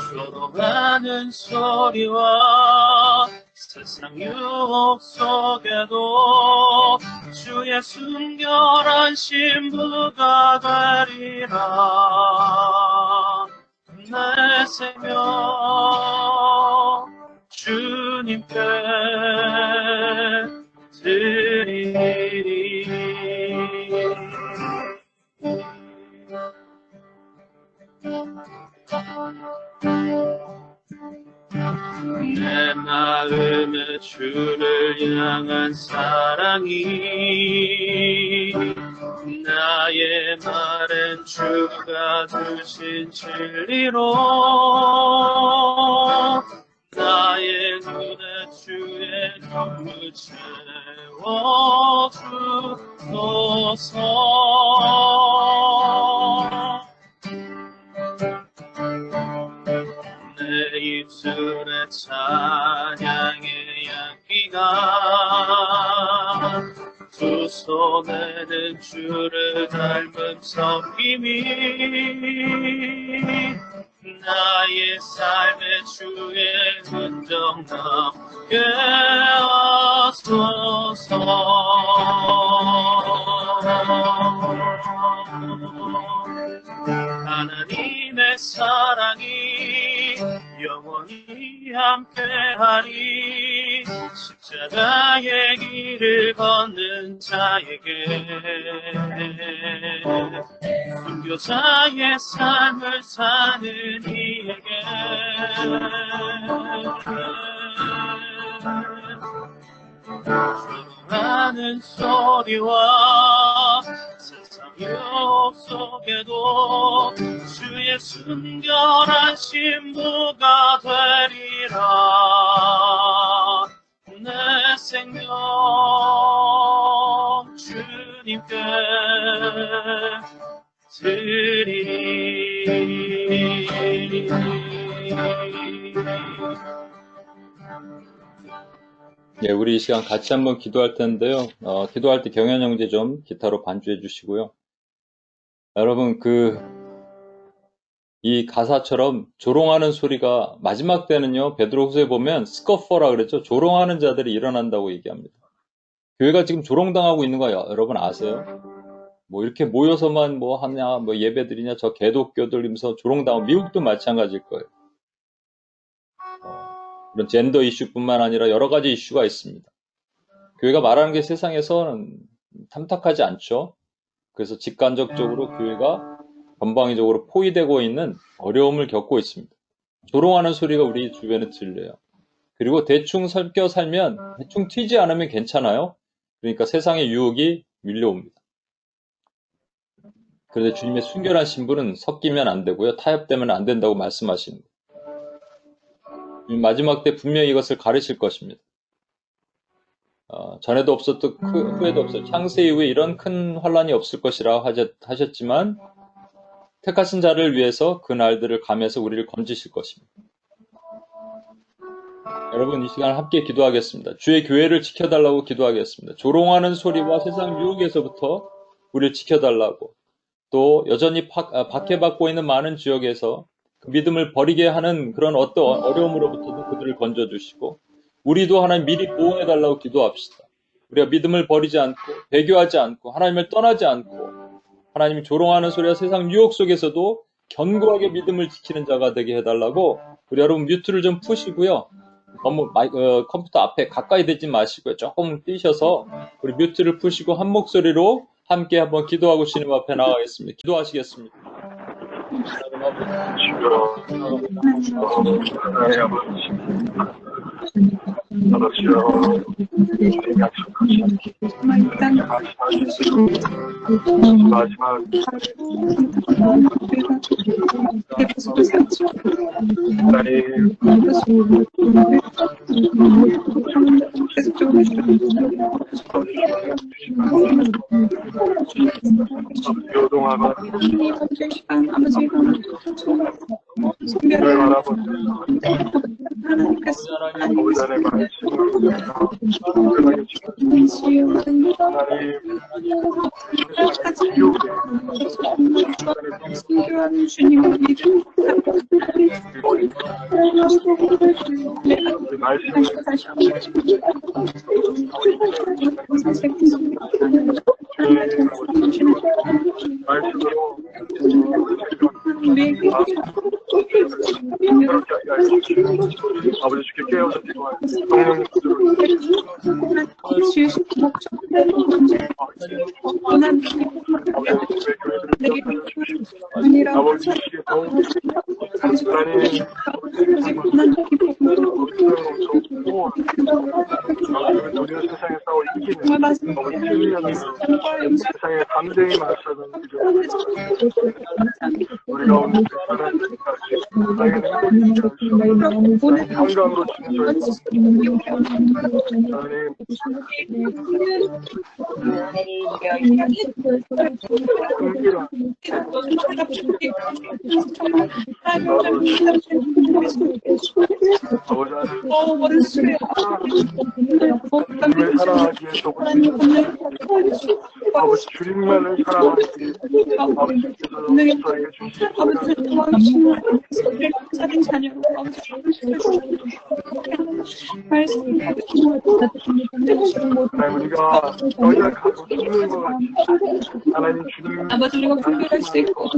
걸어가는 소리와 세상 유혹 속에도 주의 순결한 신부가 되리라. 내 생명 주님께 드리리. 내 마음에 주를 향한 사랑이 나의 말엔 주가 주신 진리로 나의 눈에 주의 눈물 채워주소서. 내 입술에 찬양의 향기가 두 손 보내는 주를 닮은 섬김이 나의 삶의 주의 흔적 남게 하소서. 하나님의 사랑이 영원히 함께하리. 십자가의 길을 걷는 자에게, 순교자의 삶을 사는 이에게 조롱하는 소리와 세상 유혹 속에도 주의 순결한 신부가 되리라. 내 생명 주님께 드리리. 예, 우리 이 시간 같이 한번 기도할 텐데요. 기도할 때 경현 형제 좀 기타로 반주해 주시고요. 여러분, 이 가사처럼 조롱하는 소리가 마지막 때는요, 베드로후서에 보면 스커퍼라 그랬죠. 조롱하는 자들이 일어난다고 얘기합니다. 교회가 지금 조롱당하고 있는 거 여러분 아세요? 뭐 이렇게 모여서만 뭐 하냐, 뭐 예배 드리냐, 저 개독교들이면서 조롱당하고, 미국도 마찬가지일 거예요. 그런 젠더 이슈뿐만 아니라 여러 가지 이슈가 있습니다. 교회가 말하는 게 세상에서는 탐탁하지 않죠. 그래서 직간접적으로 교회가 전방위적으로 포위되고 있는 어려움을 겪고 있습니다. 조롱하는 소리가 우리 주변에 들려요. 그리고 대충 섞여 살면, 대충 튀지 않으면 괜찮아요. 그러니까 세상의 유혹이 밀려옵니다. 그런데 주님의 순결한 신부는 섞이면 안 되고요. 타협되면 안 된다고 말씀하시는 거예요. 마지막 때 분명히 이것을 가르칠 것입니다. 전에도 없었고 후에도 없었고 창세 이후에 이런 큰 환란이 없을 것이라 하셨지만 택하신 자를 위해서 그 날들을 감해서 우리를 건지실 것입니다. 여러분, 이 시간 함께 기도하겠습니다. 주의 교회를 지켜달라고 기도하겠습니다. 조롱하는 소리와 세상 유혹에서부터 우리를 지켜달라고, 또 여전히 박해받고 있는 많은 지역에서 그 믿음을 버리게 하는 그런 어떤 어려움으로부터도 그들을 건져주시고, 우리도 하나님 미리 보호해달라고 기도합시다. 우리가 믿음을 버리지 않고 배교하지 않고 하나님을 떠나지 않고 하나님이 조롱하는 소리와 세상 유혹 속에서도 견고하게 믿음을 지키는 자가 되게 해달라고. 우리 여러분 뮤트를 좀 푸시고요. 너무 컴퓨터 앞에 가까이 대지 마시고요. 조금 뛰셔서 우리 뮤트를 푸시고 한 목소리로 함께 한번 기도하고 주님 앞에 나가겠습니다. 기도하시겠습니다. 아버지 주께 깨어주시고 성령님 아버지 주께 우리는 세상에 싸워 이기는 너무 승리하는 세상에 담대히 마시는 우리가 오늘 평강으로 사랑하기에 아버지 주님만을 사랑하기 아버지께서 저에게 주신 아버지를 도와주시는 우리를 감사하는 자녀로 아버지 말씀을 하나님 우리가 연약하고 죽는 것 같이 하나님 주님 아버지 우리가 분별할 수 있고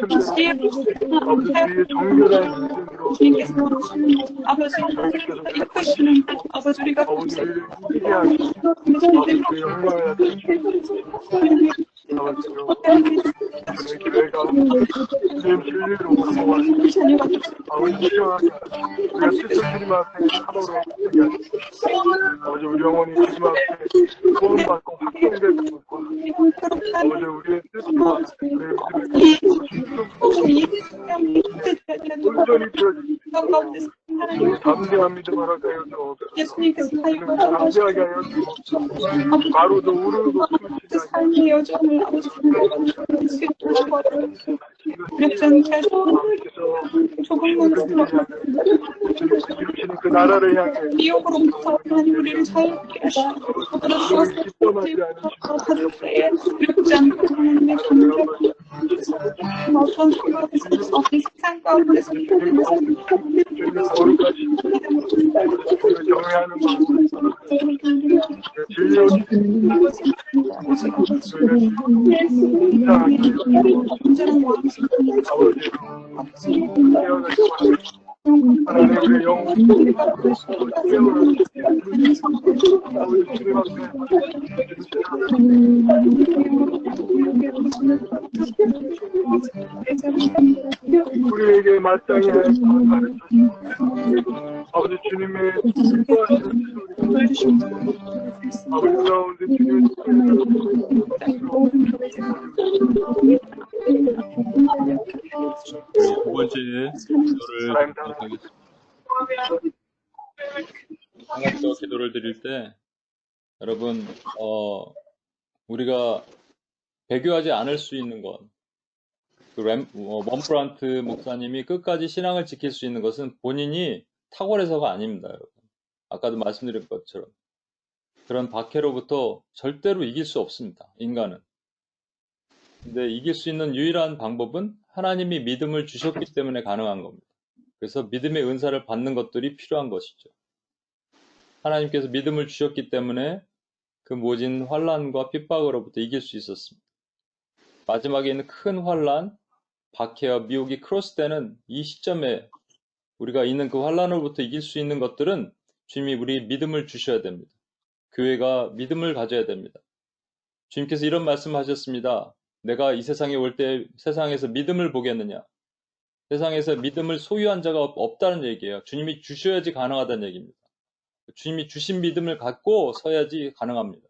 말씀대로 아버지 우리의 정결한 믿음으로 주님께서 아버지 이끄시는 아버지 우리가 아버지 우리를 이기게 하시고 아버지 그 영광을 아버지로 저희 교회가 주님 진리로 구성하시고 아버지 시원하게 하시고 우리가 스스로 주님 앞에 사도록 하게 하시고 아버지 우리 영혼이 주님 앞에 구원받고 확정되는 것과 아버지 우리의 뜻과 우리의 믿음을 온전히 되어주시고 담대한 믿음 허락하여 주옵소서. 담대하게 하여 주옵소서. 바로도 우르도 숨쉬지 삶의 여정을 아버지 어렵지 않게 조금만 이루시는 그 나라를 향해 미혹으로부터 하나님 우리를 자유롭게 하시고 그러시고 기뻐하지 않으시고 가족들의 어렵지 않고 하나님의 감격 어떤 상황에서 어떤 세상 가운데서 거룩하시고 경외하는 마음 진리로 하나님 우리의 영혼을 주님 앞에 우리에게 마땅히 할 것을 가르쳐주시고 아버지 주님의 기뻐하시는 아버지 가운데 주님의 두 번째 기도를 하겠습니다. 한국도 기도를 드릴 때 여러분 우리가 배교하지 않을 수 있는 것, 멈프란트 목사님이 끝까지 신앙을 지킬 수 있는 것은 본인이 탁월해서가 아닙니다. 여러분. 아까도 말씀드린 것처럼 그런 박해로부터 절대로 이길 수 없습니다. 인간은. 근데 이길 수 있는 유일한 방법은 하나님이 믿음을 주셨기 때문에 가능한 겁니다. 그래서 믿음의 은사를 받는 것들이 필요한 것이죠. 하나님께서 믿음을 주셨기 때문에 그 모진 환난과 핍박으로부터 이길 수 있었습니다. 마지막에 있는 큰 환난, 박해와 미혹이 크로스되는 이 시점에 우리가 있는 그 환난으로부터 이길 수 있는 것들은 주님이 우리 믿음을 주셔야 됩니다. 교회가 믿음을 가져야 됩니다. 주님께서 이런 말씀하셨습니다. 내가 이 세상에 올 때 세상에서 믿음을 보겠느냐? 세상에서 믿음을 소유한 자가 없다는 얘기예요. 주님이 주셔야지 가능하다는 얘기입니다. 주님이 주신 믿음을 갖고 서야지 가능합니다.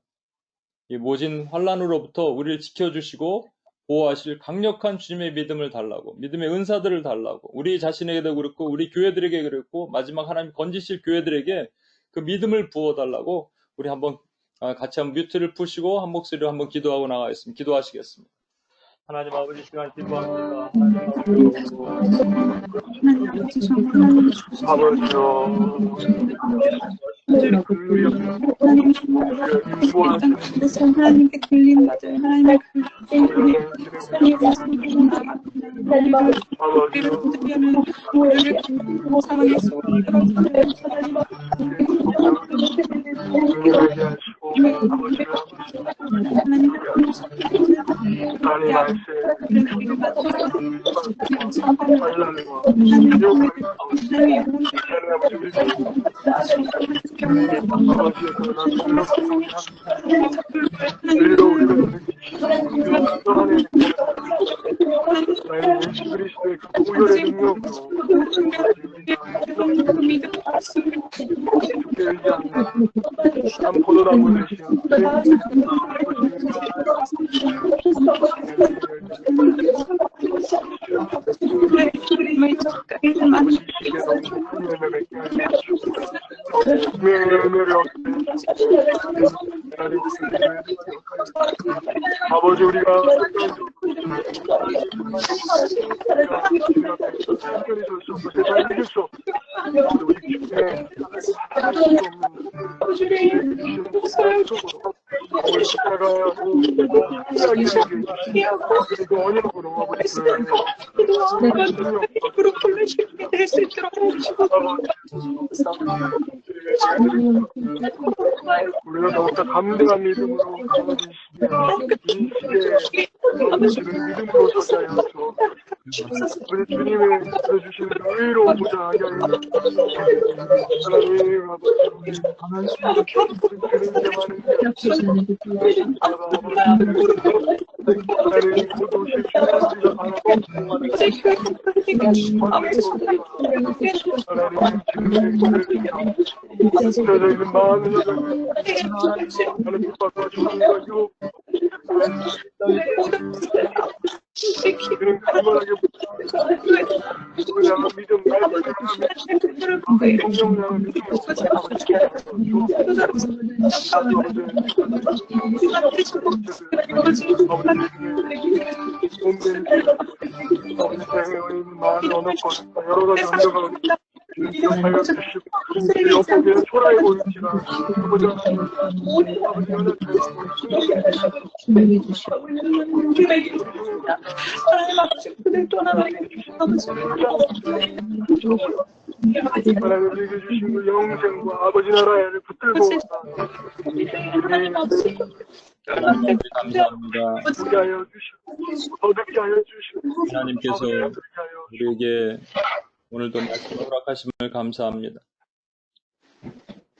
이 모진 환난으로부터 우리를 지켜주시고 보호하실 강력한 주님의 믿음을 달라고, 믿음의 은사들을 달라고, 우리 자신에게도 그렇고 우리 교회들에게 그렇고 마지막 하나님 건지실 교회들에게 그 믿음을 부어달라고 우리 한번 같이 한번 뮤트를 푸시고 한 목소리로 한번 기도하고 나가겠습니다. 기도하시겠습니다. 하나님 아버지 시간 기도합니다. 하나님께 들림 맞아요. 하나님의 사랑의 소리 예수 그리스도의 그 보혈의 능력으로 죽게 의지 않는 한 포도나무 대신 아버지 우리가 세상에 이길 수 없어. 우리 기쁨에 할 수 없는 속으로 오늘 십자가 제가 신기하게 그리고 언약으로 아버지를 내가 입으로 불러 시키게 될 수 있도록 우리가 더욱더 담대한 믿음으로 아버지 이 시대에 아버지를 믿음으로 서자여 우리 주님의 주신 의로운 무장하게 하여 하나님 아버지 주님께 하나님 모두 실수가 하나님 많은 하나님 뜻과 주님과 유혹 그는 그만하게 그냥 믿음 성령을 믿음으로 많은 언어권 여러 가지 언어가 우리 어떻게 초라해 보일지라 아버지 연을 하나님 우리에게 주신 그 영생과 아버지 나라를 붙들고 감사합니다. 듣게 하여 주시고 더 듣게 하여 주시고 하나님께서 우리에게 오늘도 말씀을 허락하심을 감사합니다.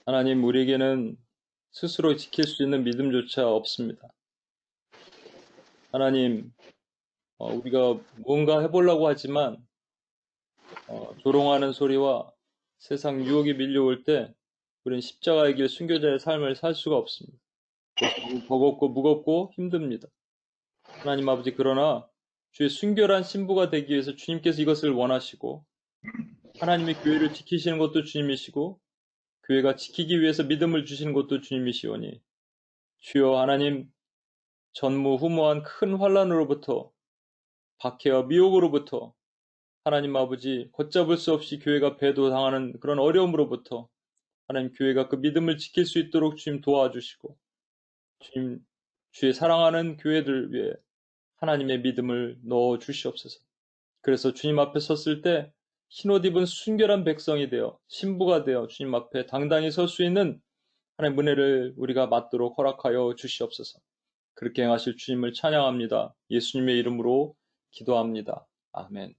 하나님, 우리에게는 스스로 지킬 수 있는 믿음조차 없습니다. 하나님, 우리가 무언가 해보려고 하지만 조롱하는 소리와 세상 유혹이 밀려올 때 우리는 십자가의 길 순교자의 삶을 살 수가 없습니다. 버겁고 무겁고 힘듭니다. 하나님 아버지, 그러나 주의 순결한 신부가 되기 위해서 주님께서 이것을 원하시고 하나님의 교회를 지키시는 것도 주님이시고 교회가 지키기 위해서 믿음을 주시는 것도 주님이시오니 주여 하나님, 전무후무한 큰 환난으로부터 박해와 미혹으로부터 하나님 아버지, 걷잡을 수 없이 교회가 배도당하는 그런 어려움으로부터 하나님, 교회가 그 믿음을 지킬 수 있도록 주님 도와주시고 주님, 주의 사랑하는 교회들 위해 하나님의 믿음을 넣어 주시옵소서. 그래서 주님 앞에 섰을 때 흰옷 입은 순결한 백성이 되어 신부가 되어 주님 앞에 당당히 설 수 있는 하나님의 은혜를 우리가 받도록 허락하여 주시옵소서. 그렇게 행하실 주님을 찬양합니다. 예수님의 이름으로 기도합니다. 아멘.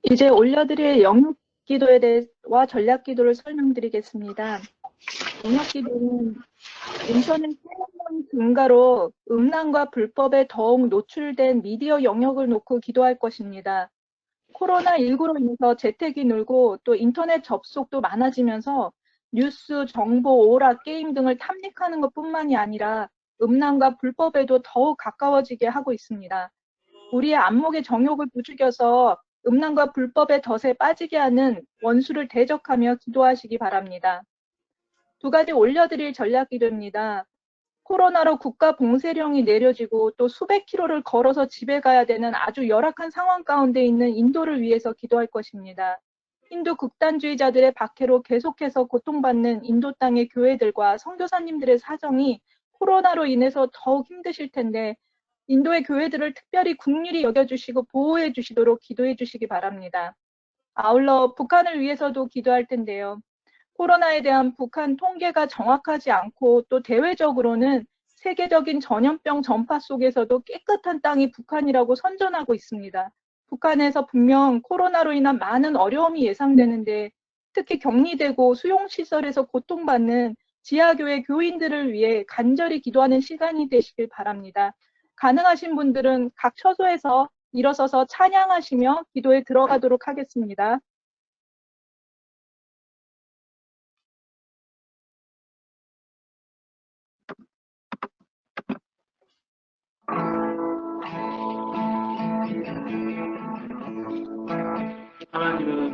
이제 올려드릴 영육기도에 대해와 전략기도를 설명드리겠습니다. 영역기도는 인터넷 사용 증가로 음란과 불법에 더욱 노출된 미디어 영역을 놓고 기도할 것입니다. 코로나19로 인해서 재택이 늘고 또 인터넷 접속도 많아지면서 뉴스, 정보, 오락, 게임 등을 탐닉하는 것뿐만이 아니라 음란과 불법에도 더욱 가까워지게 하고 있습니다. 우리의 안목의 정욕을 부추겨서 음란과 불법의 덫에 빠지게 하는 원수를 대적하며 기도하시기 바랍니다. 두 가지 올려드릴 전략기도입니다. 코로나로 국가 봉쇄령이 내려지고 또 수백 킬로를 걸어서 집에 가야 되는 아주 열악한 상황 가운데 있는 인도를 위해서 기도할 것입니다. 힌두 극단주의자들의 박해로 계속해서 고통받는 인도 땅의 교회들과 선교사님들의 사정이 코로나로 인해서 더욱 힘드실 텐데 인도의 교회들을 특별히 긍휼히 여겨주시고 보호해 주시도록 기도해 주시기 바랍니다. 아울러 북한을 위해서도 기도할 텐데요. 코로나에 대한 북한 통계가 정확하지 않고 또 대외적으로는 세계적인 전염병 전파 속에서도 깨끗한 땅이 북한이라고 선전하고 있습니다. 북한에서 분명 코로나로 인한 많은 어려움이 예상되는데 특히 격리되고 수용시설에서 고통받는 지하교회 교인들을 위해 간절히 기도하는 시간이 되시길 바랍니다. 가능하신 분들은 각 처소에서 일어서서 찬양하시며 기도에 들어가도록 하겠습니다. 하나님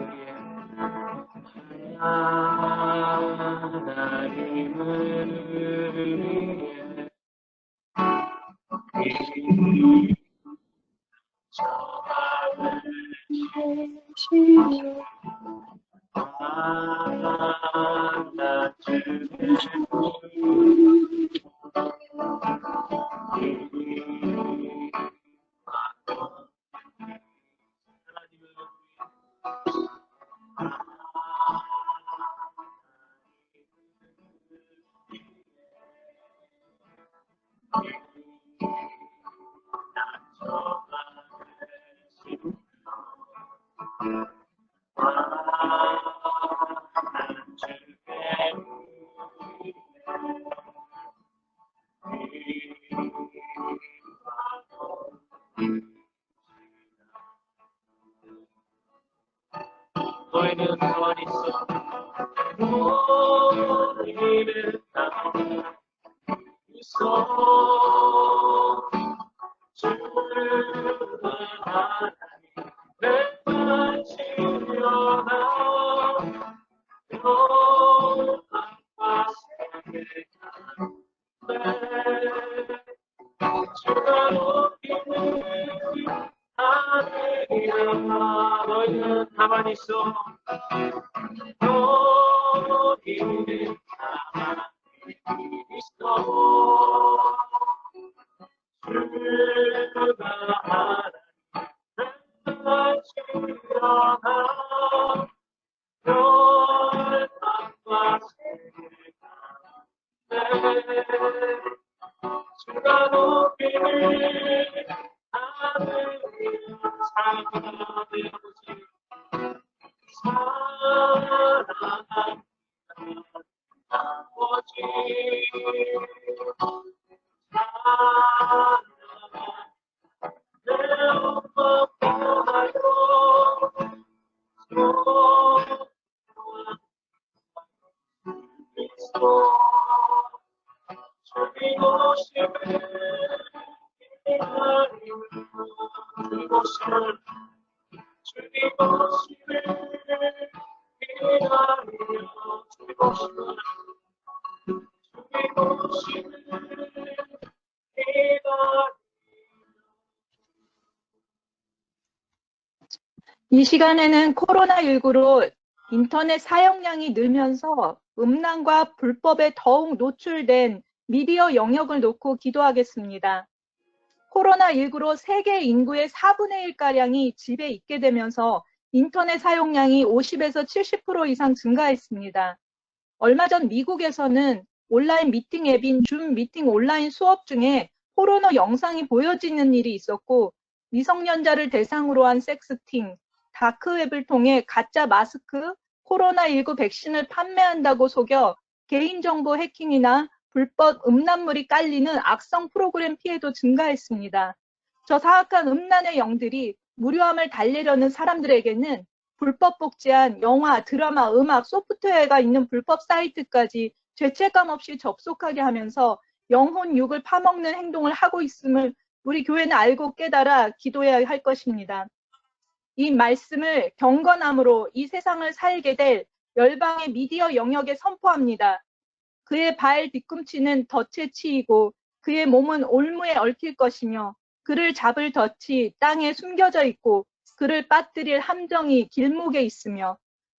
우리는 가만히 있어. 우리는 가만히 있어. 주가 하나님 내가 지려나 영광과 세계가 주가 높이는 하늘이라. 너희는 가만히 있어. 너희는 가만히 있어. 주가 하나님 내가 지려나 영광과 세계가 주가 높이는 하늘이라. 사랑하는 아버지 사랑하는 아버지 내 엄마 보아요 그리스도 주이고 싶은 주이고 싶은 주이고 싶은 기다리며 주이고 싶은 주이고 싶은 기다리며. 이 시간에는 코로나19로 인터넷 사용량이 늘면서 음란과 불법에 더욱 노출된 미디어 영역을 놓고 기도하겠습니다. 코로나19로 세계 인구의 4분의 1가량이 집에 있게 되면서 인터넷 사용량이 50에서 70% 이상 증가했습니다. 얼마 전 미국에서는 온라인 미팅 앱인 줌 미팅 온라인 수업 중에 포르노 영상이 보여지는 일이 있었고, 미성년자를 대상으로 한 섹스팅, 다크웹을 통해 가짜 마스크, 코로나19 백신을 판매한다고 속여 개인정보 해킹이나 불법 음란물이 깔리는 악성 프로그램 피해도 증가했습니다. 저 사악한 음란의 영들이 무료함을 달래려는 사람들에게는 불법 복제한 영화, 드라마, 음악, 소프트웨어가 있는 불법 사이트까지 죄책감 없이 접속하게 하면서 영혼 육을 파먹는 행동을 하고 있음을 우리 교회는 알고 깨달아 기도해야 할 것입니다. 이 말씀을 경건함으로 이 세상을 살게 될 열방의 미디어 영역에 선포합니다. 그의 발 뒤꿈치는 덫에 치이고 그의 몸은 올무에 얽힐 것이며 그를 잡을 덫이 땅에 숨겨져 있고 그를 빠뜨릴 함정이 길목에 있으며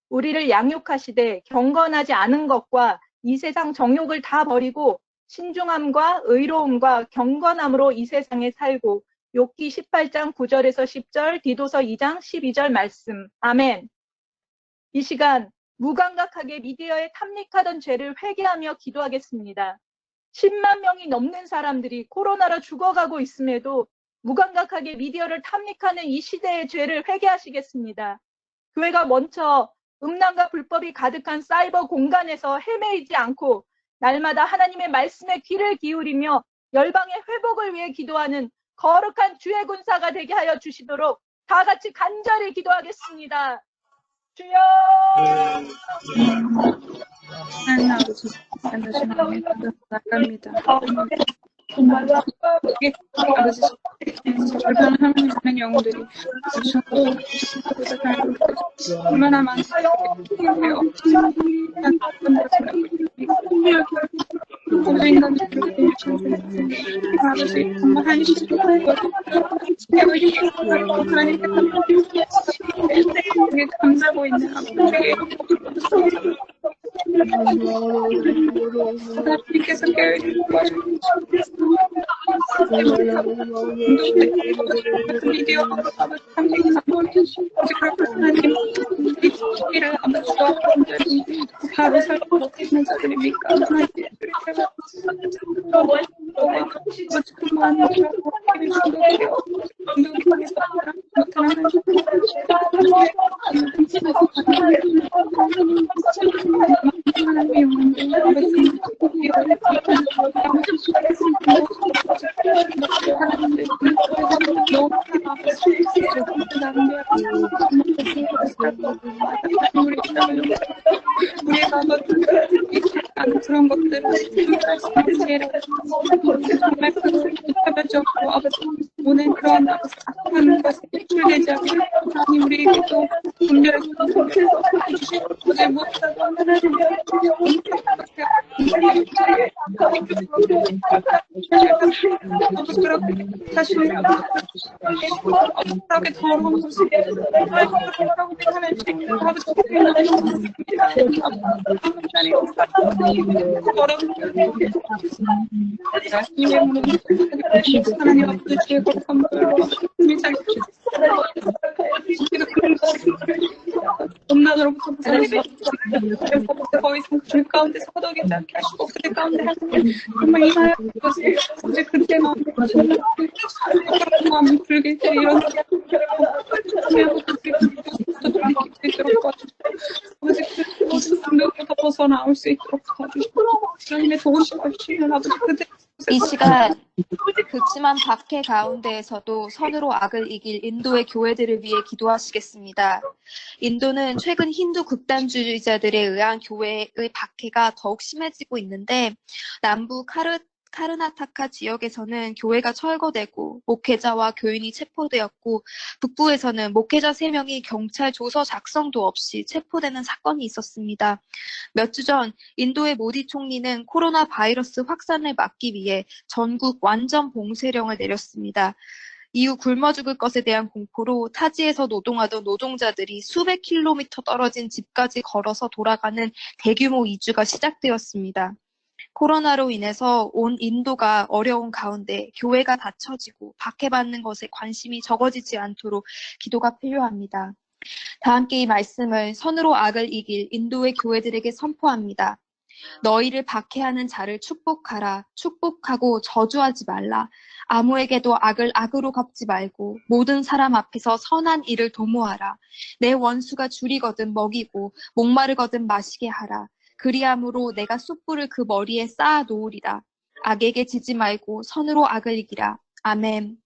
우리를 양육하시되 경건하지 않은 것과 이 세상 정욕을 다 버리고 신중함과 의로움과 경건함으로 이 세상에 살고 욥기 18장 9절에서 10절, 디도서 2장 12절 말씀. 아멘. 이 시간 무감각하게 미디어에 탐닉하던 죄를 회개하며 기도하겠습니다. 10만 명이 넘는 사람들이 코로나로 죽어가고 있음에도 무감각하게 미디어를 탐닉하는 이 시대의 죄를 회개하시겠습니다. 교회가 먼저 음란과 불법이 가득한 사이버 공간에서 헤매이지 않고 날마다 하나님의 말씀에 귀를 기울이며 열방의 회복을 위해 기도하는 거룩한 주의 군사가 되게 하여 주시도록 다 같이 간절히 기도하겠습니다. 주여! 하나님 아버지, 반드시 마음에 나갑니다. 아버지, 절반을 하는 영웅들이 얼마나 많은지 모든 인간들을 아버지 정말 한심하고 하나님께 감사하고 있는 아버지에게 하나님께서 깨어주시고 미디어 아버지 함께해서 하나님 이를 아버지 바로 살고 있는 자들입니까? 우리 정말 그것을 붙잡아주었고 아버지 오늘 그런 악한 것에 노출되지 않게 하나님 우리에게도 분별을 주시고 오늘 무엇보다도 하나님 그렇게 자신을 그렇게 더러운 것을 하는 하나님 앞에 주의 거룩한 음란으로부터 벗어나서 거의 줄 가운데 서덕이지 않게 하시고 그들 가운데 하나님 정말 이마에 것을 이제 그때 마음에 마음이 불길 때 이런 아버지 그 모든 감독에서 벗어나올 수 있도록 도와주시고 하나님의 도우심 없이는 아버지 그들 이 시간 그치만 박해 가운데에서도 선으로 악을 이길 인도의 교회들을 위해 기도하시겠습니다. 인도는 최근 힌두 극단주의자들에 의한 교회의 박해가 더욱 심해지고 있는데 남부 카르나타카 지역에서는 교회가 철거되고 목회자와 교인이 체포되었고 북부에서는 목회자 3명이 경찰 조서 작성도 없이 체포되는 사건이 있었습니다. 몇 주 전 인도의 모디 총리는 코로나 바이러스 확산을 막기 위해 전국 완전 봉쇄령을 내렸습니다. 이후 굶어 죽을 것에 대한 공포로 타지에서 노동하던 노동자들이 수백 킬로미터 떨어진 집까지 걸어서 돌아가는 대규모 이주가 시작되었습니다. 코로나로 인해서 온 인도가 어려운 가운데 교회가 닫혀지고 박해받는 것에 관심이 적어지지 않도록 기도가 필요합니다. 다 함께 이 말씀을 선으로 악을 이길 인도의 교회들에게 선포합니다. 너희를 박해하는 자를 축복하라. 축복하고 저주하지 말라. 아무에게도 악을 악으로 갚지 말고 모든 사람 앞에서 선한 일을 도모하라. 내 원수가 줄이거든 먹이고 목마르거든 마시게 하라. 그리함으로 내가 숯불을 그 머리에 쌓아 놓으리라. 악에게 지지 말고 선으로 악을 이기라. 아멘.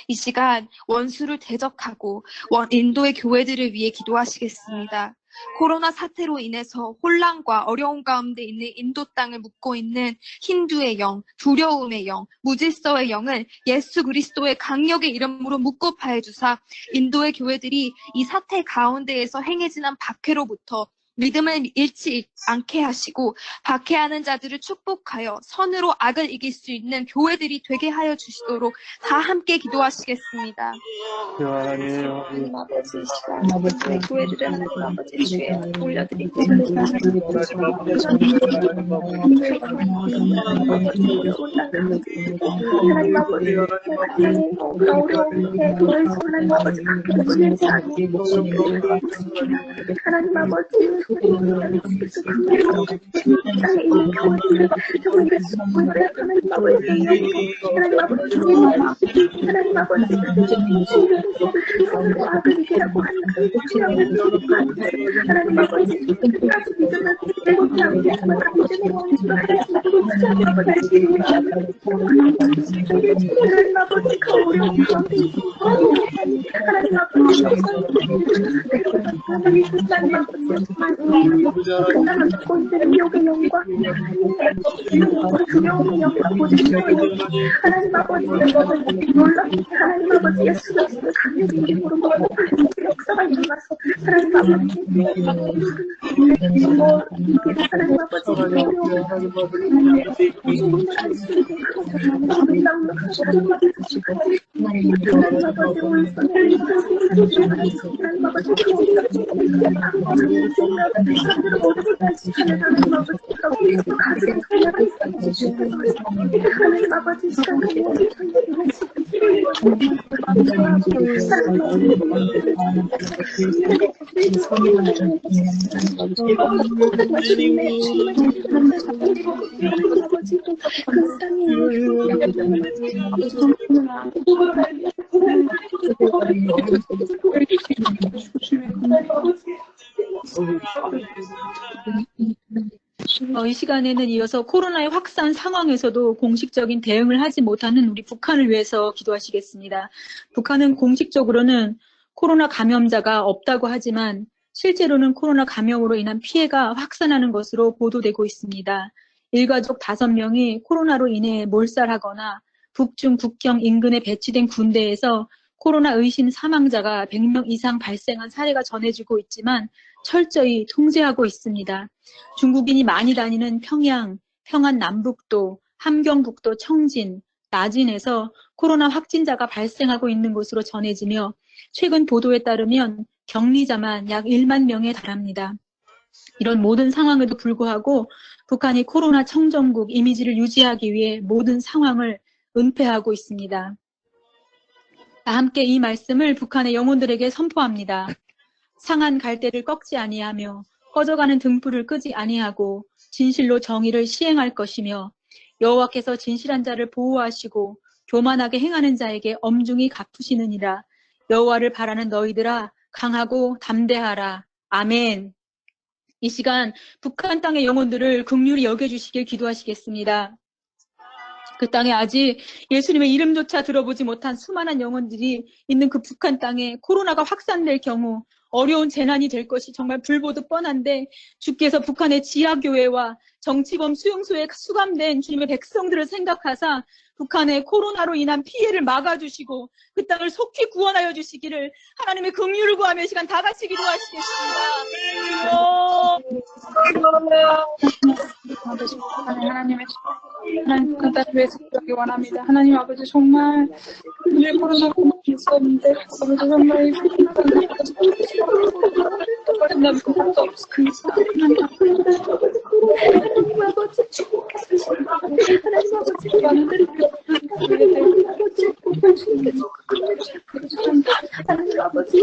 이 시간 원수를 대적하고 인도의 교회들을 위해 기도하시겠습니다. 코로나 사태로 인해서 혼란과 어려운 가운데 있는 인도 땅을 묵고 있는 힌두의 영, 두려움의 영, 무질서의 영을 예수 그리스도의 강력의 이름으로 묶고 파해주사 인도의 교회들이 이 사태 가운데에서 행해지는 박해로부터 믿음을 잃지 않게 하시고 박해하는 자들을 축복하여 선으로 악을 이길 수 있는 교회들이 되게 하여 주시도록 다 함께 기도하시겠습니다. 하나님 아버지 이 시간 교회들을 하나님 아버지 주에 올려드리고 하나님 아버지 어려운 대도를 하나님 아버지 하나님 아버지 미혹의 영과 두려움의 영과 하나님 아버지 놀랍게 하나님 아버지 예수 그리스도의 강력의 이름으로 먹고 역사가 일어나서 하나님 아버지 하나님 아버지 이 시간에는 이어서 코로나의 확산 상황에서도 공식적인 대응을 하지 못하는 우리 북한을 위해서 기도하시겠습니다. 북한은 공식적으로는 코로나 감염자가 없다고 하지만 실제로는 코로나 감염으로 인한 피해가 확산하는 것으로 보도되고 있습니다. 일가족 5명이 코로나로 인해 몰살하거나 북중 국경 인근에 배치된 군대에서 코로나 의심 사망자가 100명 이상 발생한 사례가 전해지고 있지만 철저히 통제하고 있습니다. 중국인이 많이 다니는 평양, 평안 남북도, 함경북도 청진, 나진에서 코로나 확진자가 발생하고 있는 것으로 전해지며 최근 보도에 따르면 격리자만 약 1만 명에 달합니다. 이런 모든 상황에도 불구하고 북한이 코로나 청정국 이미지를 유지하기 위해 모든 상황을 은폐하고 있습니다. 함께 이 말씀을 북한의 영혼들에게 선포합니다. 상한 갈대를 꺾지 아니하며 꺼져가는 등불을 끄지 아니하고 진실로 정의를 시행할 것이며 여호와께서 진실한 자를 보호하시고 교만하게 행하는 자에게 엄중히 갚으시느니라. 여호와를 바라는 너희들아 강하고 담대하라. 아멘. 이 시간 북한 땅의 영혼들을 긍휼히 여겨주시길 기도하시겠습니다. 그 땅에 아직 예수님의 이름조차 들어보지 못한 수많은 영혼들이 있는 그 북한 땅에 코로나가 확산될 경우 어려운 재난이 될 것이 정말 불보듯 뻔한데 주께서 북한의 지하교회와 정치범 수용소에 수감된 주님의 백성들을 생각하사 북한의 코로나로 인한 피해를 막아주시고 그 땅을 속히 구원하여 주시기를 하나님의 긍휼을 구하며 이 시간 다 같이 기도하시겠습니다. 하나님 북한 땅을 위해서 기도하기 원합니다. 하나님 아버지 정말 오늘 코로나가 있었는데 아버지 정말 이 버린다는 것도 없습니다. 하나님 아버지 주께서 하나님 아버지 영들이 하나님 아버지 하나님 아버지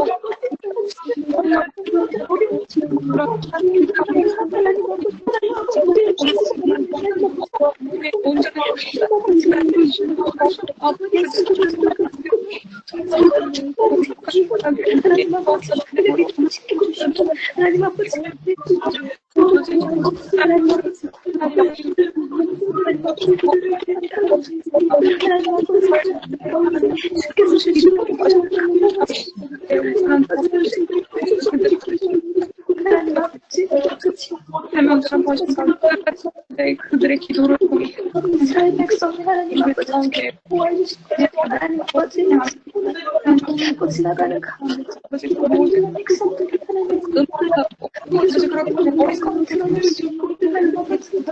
해명처럼 보셨던 그들의 기도를 통해 이스라엘 백성이 하나님 아버지 보호해주시고 하나님 아버지 지나가는 가운데 아버지 모든 백성들이 하나님 음악하고 아버지 그렇게 머리카락 들어주시고 하나님 아버지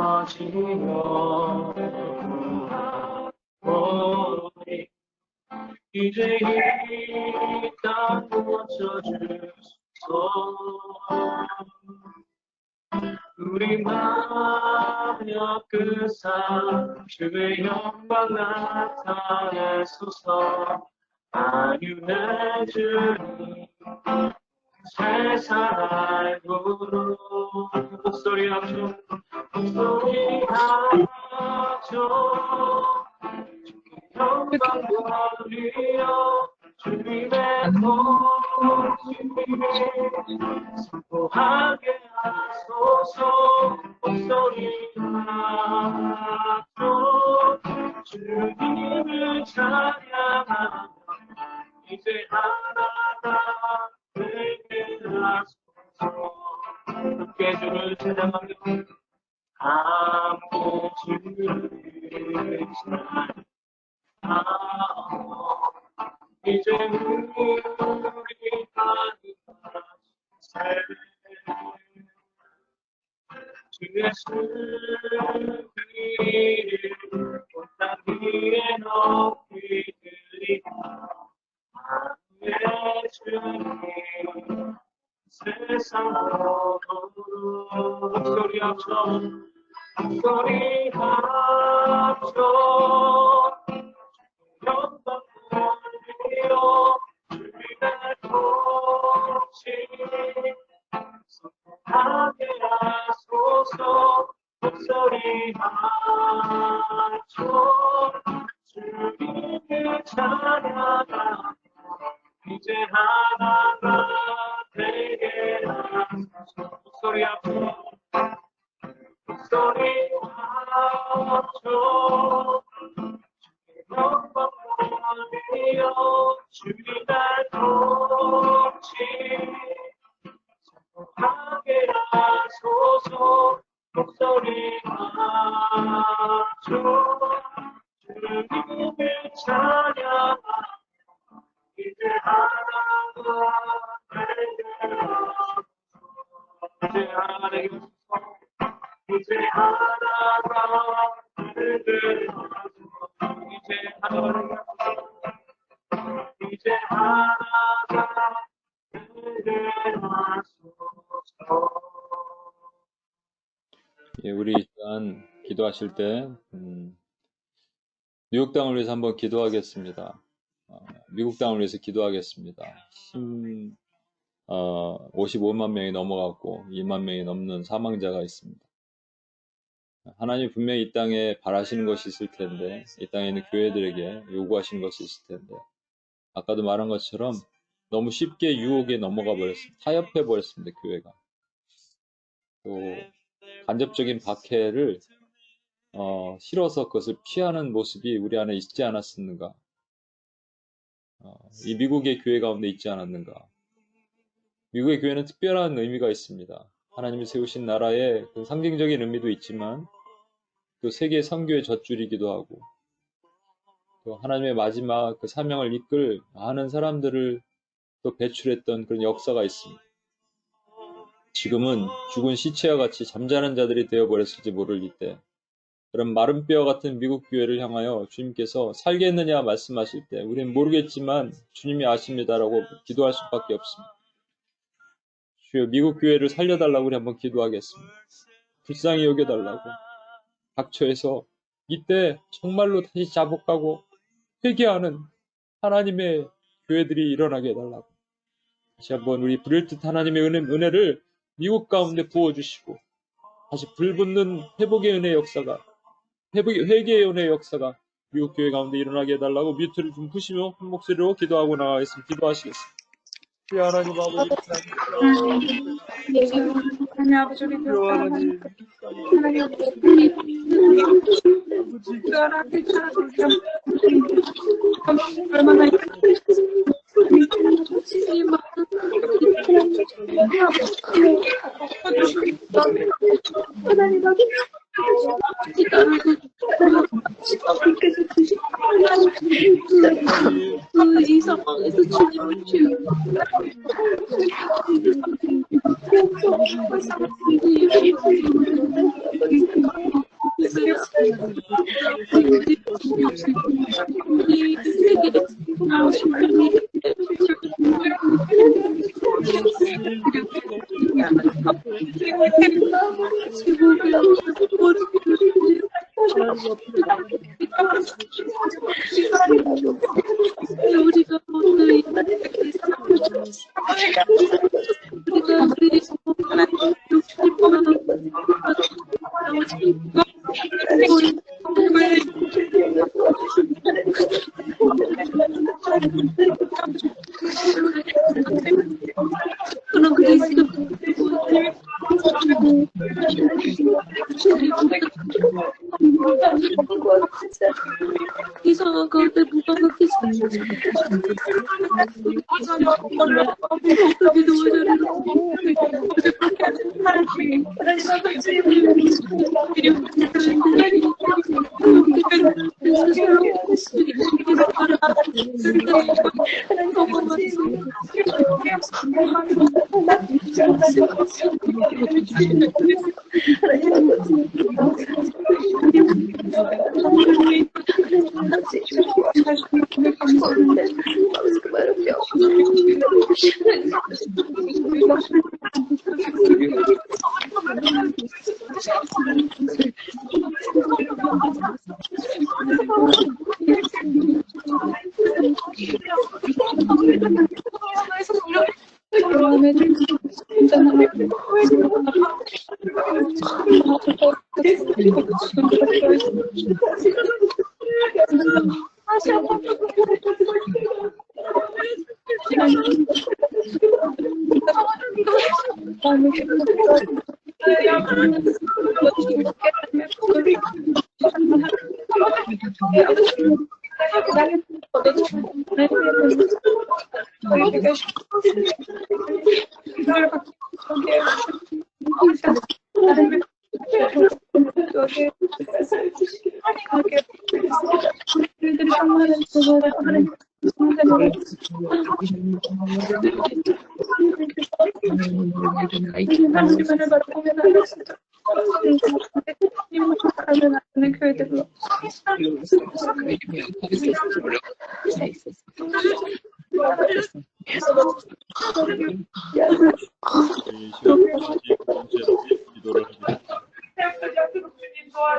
아버지여 구하오니 이제 이 땅 고쳐주소서. 우리 마녀 그사 주의 영광 나타내소서. 안유해 주님 세상 알고도 목소리 합쳐 목소리 합쳐 영광 돌리어 주님의 도심을 선포하게 하소서. 목소리 합쳐 주님을 찬양하며 이제 하나가 되게 하소서. 함께 주를 찬양하며 함께 주를 찬양하며 이제 우리 하나님 주의 승리를 온 땅 위에 높이 들리며 주님 세상으로 목소리 합쳐 목소리 합쳐 영광 돌리어 주님의 통치 선포하게 하소서 목소리 합쳐 주님을 찬양하며 이제 하나가 되게 하소서 목소리 합쳐 목소리 합쳐 영광 돌리어 주님의 통치 선포하게 하소서 목소리 합쳐 주님을 찬양하며 이제 하나가 되게 하소서 이제 하나가 되게 하소서 이제 하나가 되게 하소서 이제 하나가 이제 하나가 되게 하소서. 예, 우리 일단 기도하실 때 미국 땅을 위해서 한번 기도하겠습니다. 미국 땅을 위해서 기도하겠습니다. 55만 명이 넘어갔고 2만 명이 넘는 사망자가 있습니다. 하나님 분명히 이 땅에 바라시는 것이 있을 텐데, 이 땅에 있는 교회들에게 요구하시는 것이 있을 텐데, 아까도 말한 것처럼 너무 쉽게 유혹에 넘어가 버렸습니다. 타협해 버렸습니다. 교회가. 또 간접적인 박해를 싫어서 그것을 피하는 모습이 우리 안에 있지 않았었는가? 이 미국의 교회 가운데 있지 않았는가? 미국의 교회는 특별한 의미가 있습니다. 하나님이 세우신 나라의 그 상징적인 의미도 있지만 또 세계 선교의 젖줄이기도 하고 또 하나님의 마지막 그 사명을 이끌 많은 사람들을 또 배출했던 그런 역사가 있습니다. 지금은 죽은 시체와 같이 잠자는 자들이 되어버렸을지 모를 이때 그런 마른 뼈와 같은 미국 교회를 향하여 주님께서 살겠느냐 말씀하실 때 우리는 모르겠지만 주님이 아십니다라고 기도할 수밖에 없습니다. 주여 미국 교회를 살려달라고 우리 한번 기도하겠습니다. 불쌍히 여겨달라고 닥쳐해서 이때 정말로 다시 자복하고 회개하는 하나님의 교회들이 일어나게 해달라고 다시 한번 우리 부를 듯 하나님의 은혜를 미국 가운데 부어주시고 다시 불붙는 회복의 은혜의 역사가 회개의 은혜의 역사가 미국 교회 가운데 일어나게 해달라고 뮤트를 좀 푸시며 한 목소리로 기도하고 나가겠습니다. 기도하시겠습니다. 우리 하나님 아버지 하나님 아버지 우리 하나님 하나님 얼마나 하나님 여기 이 상황에서 주님을 우리가 오늘 그런 그리스도 이상한 가운데 무감각해 하나님 아버지 주시고 없는데 하나님 아버지 그 어렵게 없고 하나님 아버지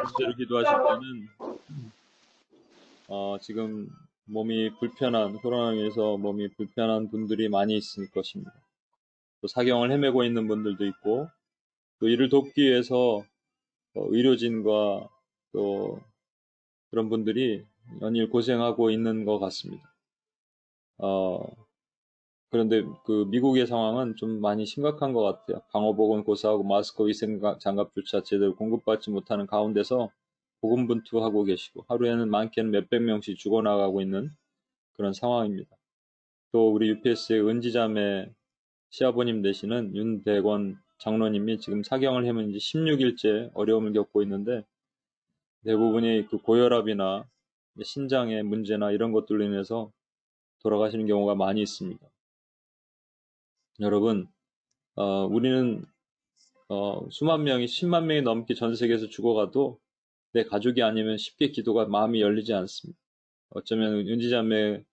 문제로 기도하실 때는 지금 몸이 불편한 코로나로 인해서 몸이 불편한 분들이 많이 있을 것입니다. 또 사경을 헤매고 있는 분들도 있고 또 이를 돕기 위해서 의료진과 또 그런 분들이 연일 고생하고 있는 것 같습니다. 그런데 그 미국의 상황은 좀 많이 심각한 것 같아요. 방호복은 고사하고 마스크 위생 장갑조차 제대로 공급받지 못하는 가운데서 고군분투하고 계시고 하루에는 많게는 몇백 명씩 죽어나가고 있는 그런 상황입니다. 또 우리 UPS의 은지자매 시아버님 되시는 윤대권 장로님이 지금 사경을 헤맨 지 16일째 어려움을 겪고 있는데 대부분이 그 고혈압이나 신장의 문제나 이런 것들로 인해서 돌아가시는 경우가 많이 있습니다. 여러분, 우리는 수만 명이 10만 명이 넘게 전 세계에서 죽어가도 내 가족이 아니면 쉽게 기도가 마음이 열리지 않습니다. 어쩌면 은지자매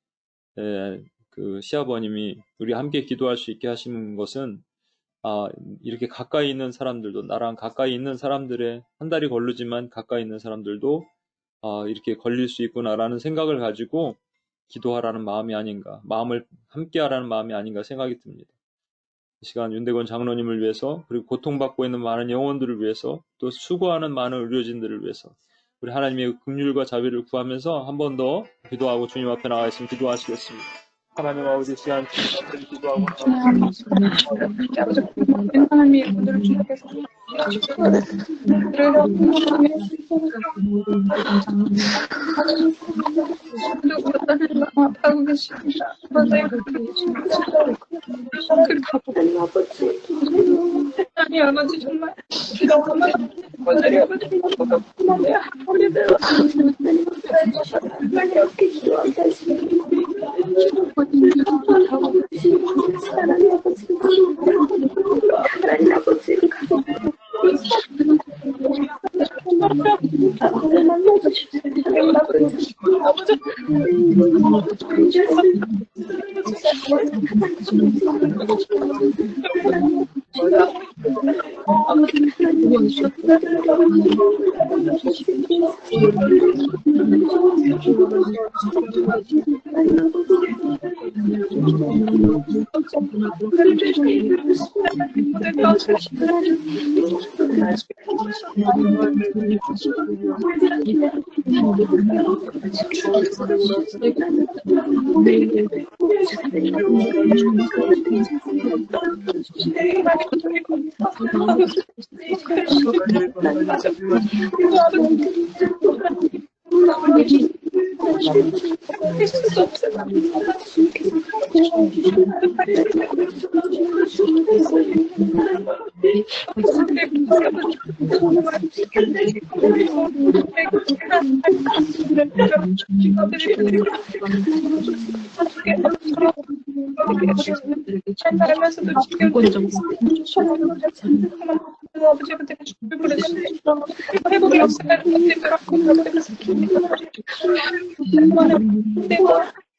그 시아버님이 우리 함께 기도할 수 있게 하시는 것은 이렇게 가까이 있는 사람들도 나랑 가까이 있는 사람들의 한 달이 걸리지만 가까이 있는 사람들도 이렇게 걸릴 수 있구나라는 생각을 가지고 기도하라는 마음이 아닌가, 마음을 함께 하라는 마음이 아닌가 생각이 듭니다. 이 시간 윤대권 장로님을 위해서 그리고 고통받고 있는 많은 영혼들을 위해서 또 수고하는 많은 의료진들을 위해서 우리 하나님의 긍휼과 자비를 구하면서 한 번 더 기도하고 주님 앞에 나가 있으면 기도하시겠습니다. 하나님 아버지 시간 기도하고 하나님의 분들을 주님께서 그래서 하고 계십니다. 맞아요. 하나님 아버지 정말 맞아요. 하나님 아버지 주께 살면서도 아버지한테 주를 부르는데 회복이 없으면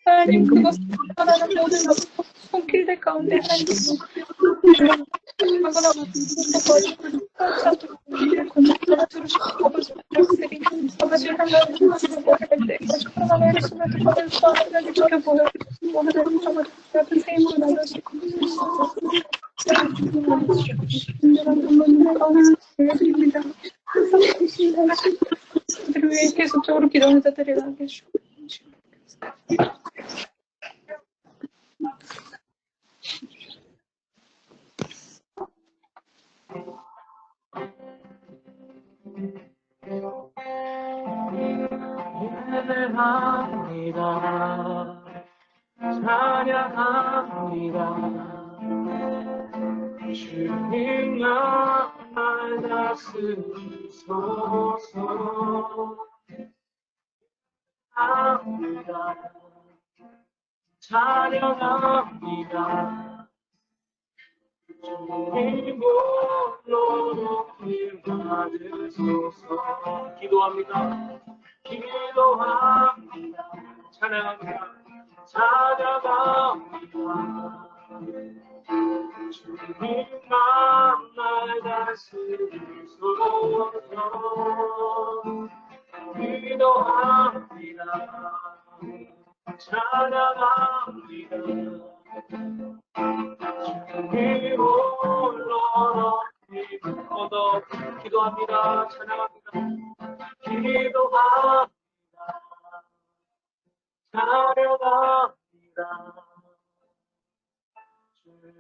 하나님 그것을 하나님 모든 손길들 가운데 하나님 하거나 아버지 하나님 할때 하나님의 수면도 받을 수 하나님 지켜보여 오늘은 정말 같은 세임으로 나눠주시고 드립니다. 항상 그들을 위해 계속적으로 기도하는 자들이 나게 해주시고 예배합니다. 찬양합니다. 주님만 다스리소서. 합니다. 찬양합니다. 주님 홀로 높임 받으소서. 기도합니다. 기도합니다. 찬양합니다. 찬양합니다. 주님만 날 다스리소서. 기도합니다. 찬양합니다. 주님 홀로 높이 더 기도합니다. 찬양합니다. 기도합니다. 찬양합니다.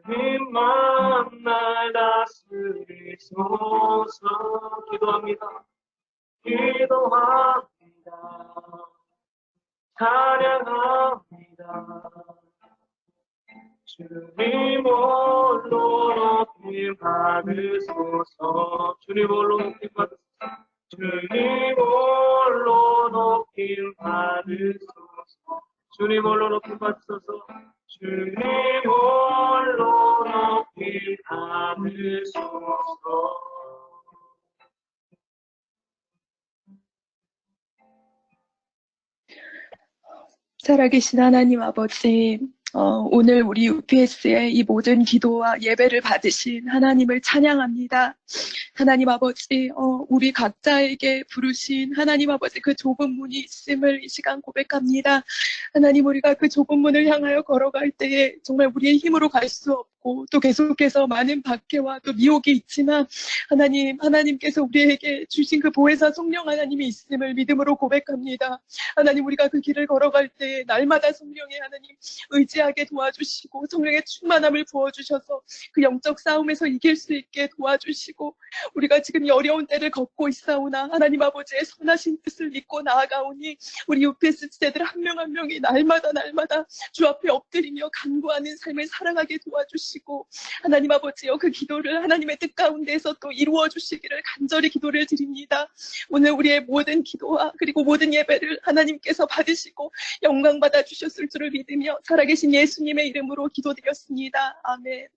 주님만 날 다스리소서. 기도합니다. 기도합니다. 찬양합니다. 주님 홀로 높임 받으소서. 주님 홀로 높임 받으소서. 주님 홀로 높임 받으소서. 주님 홀로 높임 받으소서. 주님 홀로 높임 받으소서. 살아계신 하나님 아버지, 오늘 우리 UPS의 이 모든 기도와 예배를 받으신 하나님을 찬양합니다. 하나님 아버지, 우리 각자에게 부르신 하나님 아버지 그 좁은 문이 있음을 이 시간 고백합니다. 하나님, 우리가 그 좁은 문을 향하여 걸어갈 때에 정말 우리의 힘으로 갈 수 없고 또 계속해서 많은 박해와 또 미혹이 있지만 하나님께서 우리에게 주신 그 보혜사 성령 하나님이 있음을 믿음으로 고백합니다. 하나님, 우리가 그 길을 걸어갈 때 날마다 성령의 하나님 의지하게 도와주시고 성령의 충만함을 부어주셔서 그 영적 싸움에서 이길 수 있게 도와주시고 우리가 지금 이 어려운 때를 걷고 있사오나 하나님 아버지의 선하신 뜻을 믿고 나아가오니 우리 UPS 지체들 한 명 한 명이 날마다 주 앞에 엎드리며 간구하는 삶을 살아가게 도와주시고 하나님 아버지여 그 기도를 하나님의 뜻 가운데에서 또 이루어 주시기를 간절히 기도를 드립니다. 오늘 우리의 모든 기도와 그리고 모든 예배를 하나님께서 받으시고 영광 받아 주셨을 줄을 믿으며 살아계신 예수님의 이름으로 기도드렸습니다. 아멘.